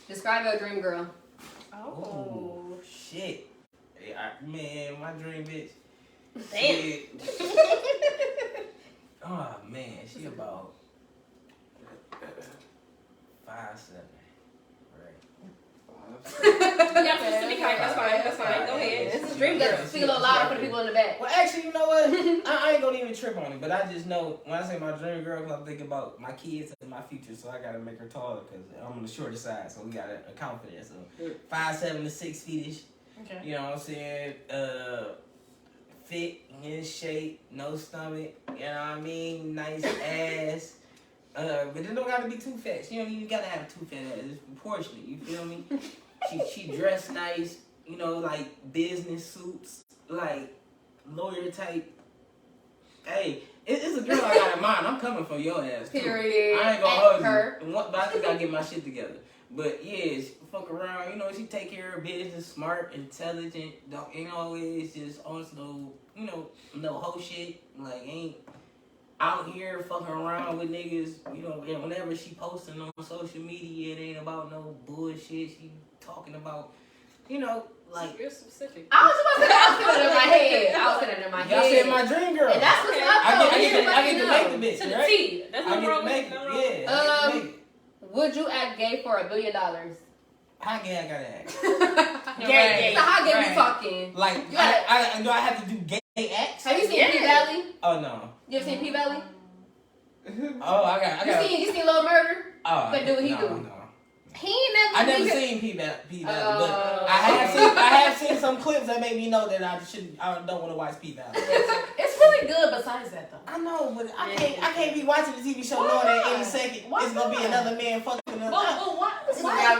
Describe your dream girl. Oh shit. Man, my dream bitch. Damn. Shit. Oh man, she about 5'7". Right. Yeah, specific height. That's fine. That's fine. Go ahead. This is dream girl. Speak a little louder for the people in the back. Well, actually, you know what? I ain't gonna even trip on it, but I just know when I say my dream girl, cause I'm thinking about my kids and my future, so I gotta make her taller, cause I'm on the shorter side, so we gotta account for that. So 5'7" to 6 feet-ish. Okay. You know what I'm saying? Fit, in shape, no stomach. You know what I mean? Nice ass. But it don't gotta be too fat. You know, you gotta have a too fat ass. It's proportionate. You feel me? She dressed nice. You know, like business suits, like lawyer type. Hey, it's a girl I got in mind. I'm coming for your ass too. Period. I ain't gonna hold you. But I think I get my shit together. But yeah, she fuck around. You know, she take care of her business, smart, intelligent. Ain't always just on no whole shit. Like ain't out here fucking around with niggas. You know, and whenever she posting on social media, it ain't about no bullshit. She talking about, you know, like. You're specific. I was about to say, I was sitting in my head. I was sitting in my head. Y'all said my dream girl. And that's what's up. I get to make the bitch, To the right? T. That's I no get to wrong make with it. it. Yeah. I get to make it. Would you act gay for $1 billion? How gay I gotta act? Gay. So how gay we talking? Like, You gotta- do I have to do gay acts? Have you seen Yeah. P Valley? Oh no. You ever seen P Valley? Oh, I got. You seen Little Murder? Oh, But do what he no, do. No. He ain't never. I never seen P Valley, but I have seen some clips that made me know that I don't want to watch P Valley. It's really good besides that though. I know, but I can't be watching the TV show knowing that any second it's gonna be another man fucking another. Well, why?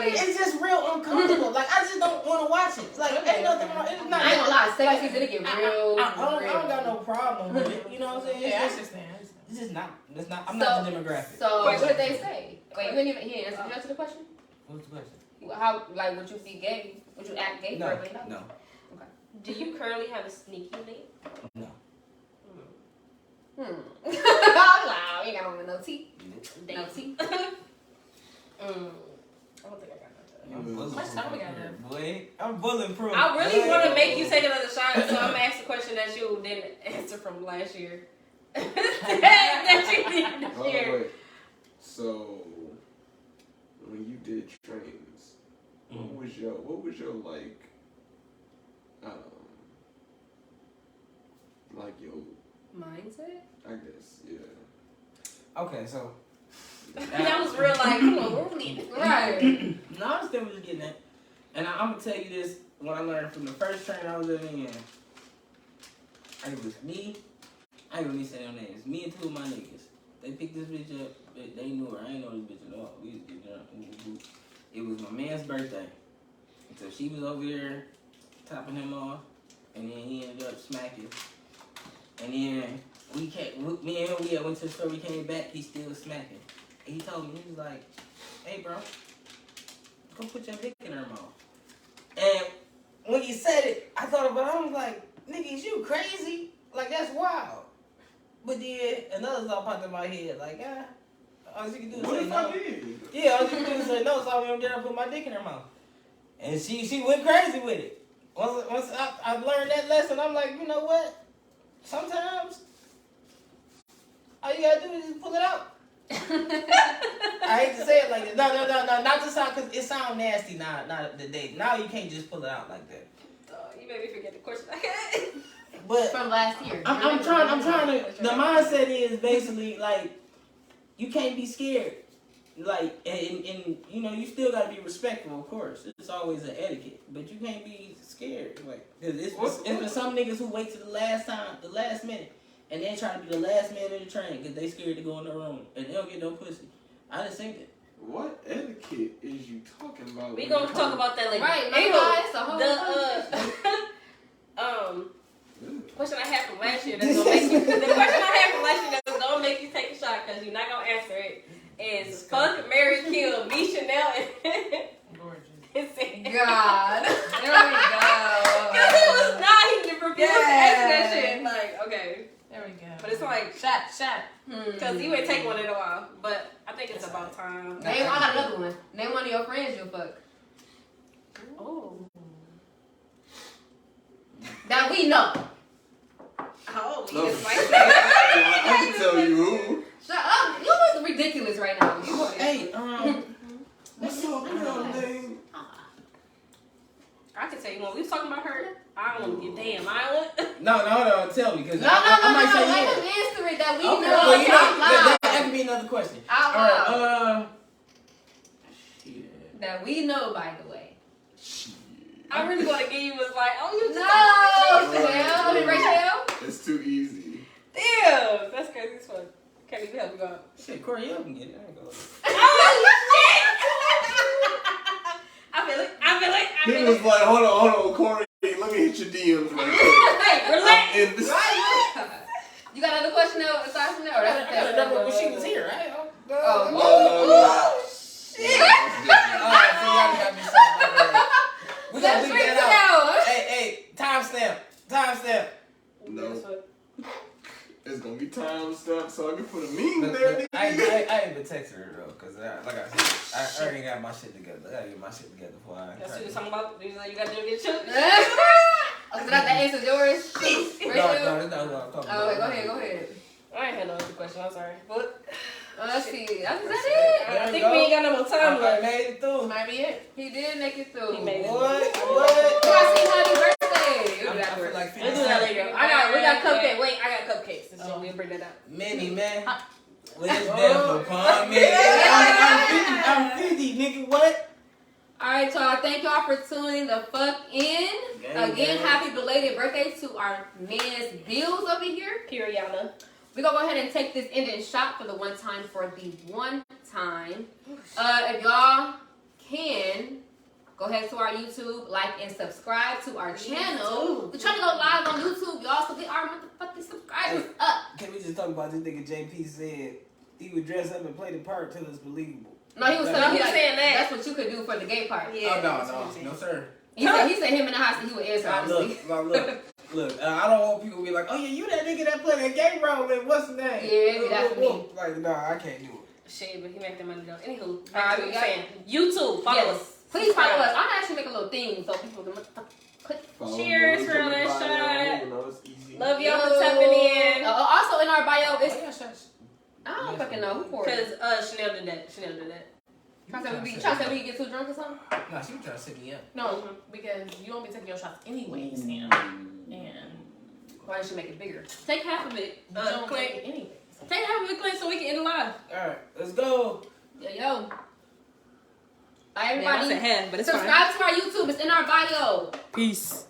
It's just real uncomfortable. Like I just don't want to watch it. Like ain't nothing wrong. It's not. I ain't gonna lie, second season it get real. I don't got no problem with it. You know what I'm saying? Yeah, I It's understand. just not. It's not. I'm not the demographic. So what did they say? Wait, you didn't even hear. Did you answer the question? What's the question? How would you be gay? Would you act gay for $1 billion? No. Do you currently have a sneaky link? No. Wow, you got on no tea. No tea. I don't think I got no time. Much time we got left? Boy, I'm bulletproof. I really want to make you take another shot, so I'm gonna ask the question that you didn't answer from last year. that you didn't Oh, share. wait. So, when you did trains, what was your like your Mindset? I guess, yeah. Okay, so. That was real like, come on, we're leaving. Right. No, I understand what you're getting at. And I'm going to tell you this, what I learned from the first train I was living in. It was me. I ain't gonna say their names. Me and two of my niggas. They picked this bitch up. They knew her. I ain't know this bitch at all. We used to get drunk. It was my man's birthday. So she was over there topping him off. And then he ended up smacking. And then me and him, we went to the store. We came back. He still smacking. And he told me, he was like, hey, bro, go put your dick in her mouth. And when he said it, I thought about it. I was like, nigga, is you crazy? Like, that's wild. But then another thought popped in my head, like, all you can do is What say if no. I did? Yeah, all you can do is say no, so I went there and put my dick in her mouth. And she went crazy with it. Once I learned that lesson, I'm like, you know what? Sometimes all you gotta do is just pull it out. I hate to say it like that. No, not to sound, because it sounds nasty now, not the day. Now you can't just pull it out like that. You made me forget the question I had. But From last year. I'm trying to, the mindset is basically like, you can't be scared. Like, and you know, you still gotta be respectful, of course. It's always an etiquette, but you can't be scared. Like, cause it's been some niggas who wait to the last minute, and then try to be the last man in the train because they scared to go in the room and they don't get no pussy. I just think that. What etiquette is you talking about? We gonna talk about that later. Right, Anyway, that's a whole question I had from last year that's gonna make you, the question I had from last year that's gonna make you take a shot because you're not gonna answer it is fuck, marry, kill, me, Chanel, and Gorgeous. God. There we go. Because he was not, he refused to answer that shit. Like, okay. There we go. But it's like, Shot. because you ain't take one in a while. But I think it's about time. I got another one. Name one of your friends you'll fuck. Oh. That we know. Oh, No. you just like I that. can tell you who. Shut up. You look ridiculous right now. You Hey, What's your name? on your damn island. No, tell me because No, I might say let yeah. him answer it that we Okay, know. well, you know, out loud. that can be another question. Out All loud. right, shit. That we know, by the way. I really want to give you was like, oh, you just No, Chanel. I mean, Rachel. It's too easy. Damn, that's crazy as fuck. Can't even help you out. Shit, Corey, you can get it. I ain't gonna. Oh shit! I feel like. He was like, hold on, Corey, let me hit your DMs right quick. Hey, relax. I'm in this. You got another question though, aside from that? Or that's Remember when she was here, right? No. Shit. Alright, so y'all got me something. We gotta Let's leave drink that out. it out. Hey, timestamp. No. It's gonna be time stamp, so I can put a meme there. I ain't even texting her though, cause like I said, I already got my shit together. I gotta get my shit together before I. That's what you was talking about. You got to get children. Oh, so that answers yours? No, Rachel? that's not what I'm talking Oh, about. wait, go ahead. I ain't had no other question. I'm sorry. But Let's see. That's it. I think we ain't got no more time I left. made it through. Might be it. He did make it through. He made it. What? You gotta sing happy birthday. We'll do I that feel first. like 50 Let's do that later. We got cupcakes. Wait, I got cupcakes. We'll bring that up. Many, man. Let's death upon me. I'm 50, nigga. What? Alright, y'all. Thank y'all for tuning the fuck in. Gang, Again, gang. happy belated birthday to our man's Billz over here. Periana. We're gonna go ahead and take this ending shot for the one time. If y'all can, go ahead to our YouTube, like and subscribe to our channel. We're trying to go live on YouTube, y'all, so get our motherfucking subscribers up. Can we just talk about this nigga JP said he would dress up and play the part till it's believable? No, he was No, saying, he was saying that. That's what you could do for the gay part. Yeah. No, sir. He said him in the house and he would answer, honestly. Look. I don't want people to be like, oh yeah, you that nigga that played that gay role, man. What's the name? Yeah, be that for me. Like, no, I can't do it. Shit, but he make the money though. Anywho, Alright, back to what we you got- saying. YouTube, follow Yes. us. Please follow us. I'm actually making a little thing so people can click. Follow Cheers the link for in the that bio. shot. You know, it's easy. Love y'all for tapping in. Also in our bio, it's yeah, shush. I don't fucking know who poured it. Cause Chanel did that. Trying to say we get too drunk or something. Nah, she was trying to set me up. No, because you don't be taking your shots anyways, and Why did she make it bigger? Take half of it. you don't Clint. take it anyways. Take half of it, Clint, so we can end the live. Alright, let's go. Yo. Bye Yeah, I everybody. said half, but it's fine. Subscribe to our YouTube. It's in our bio. Peace.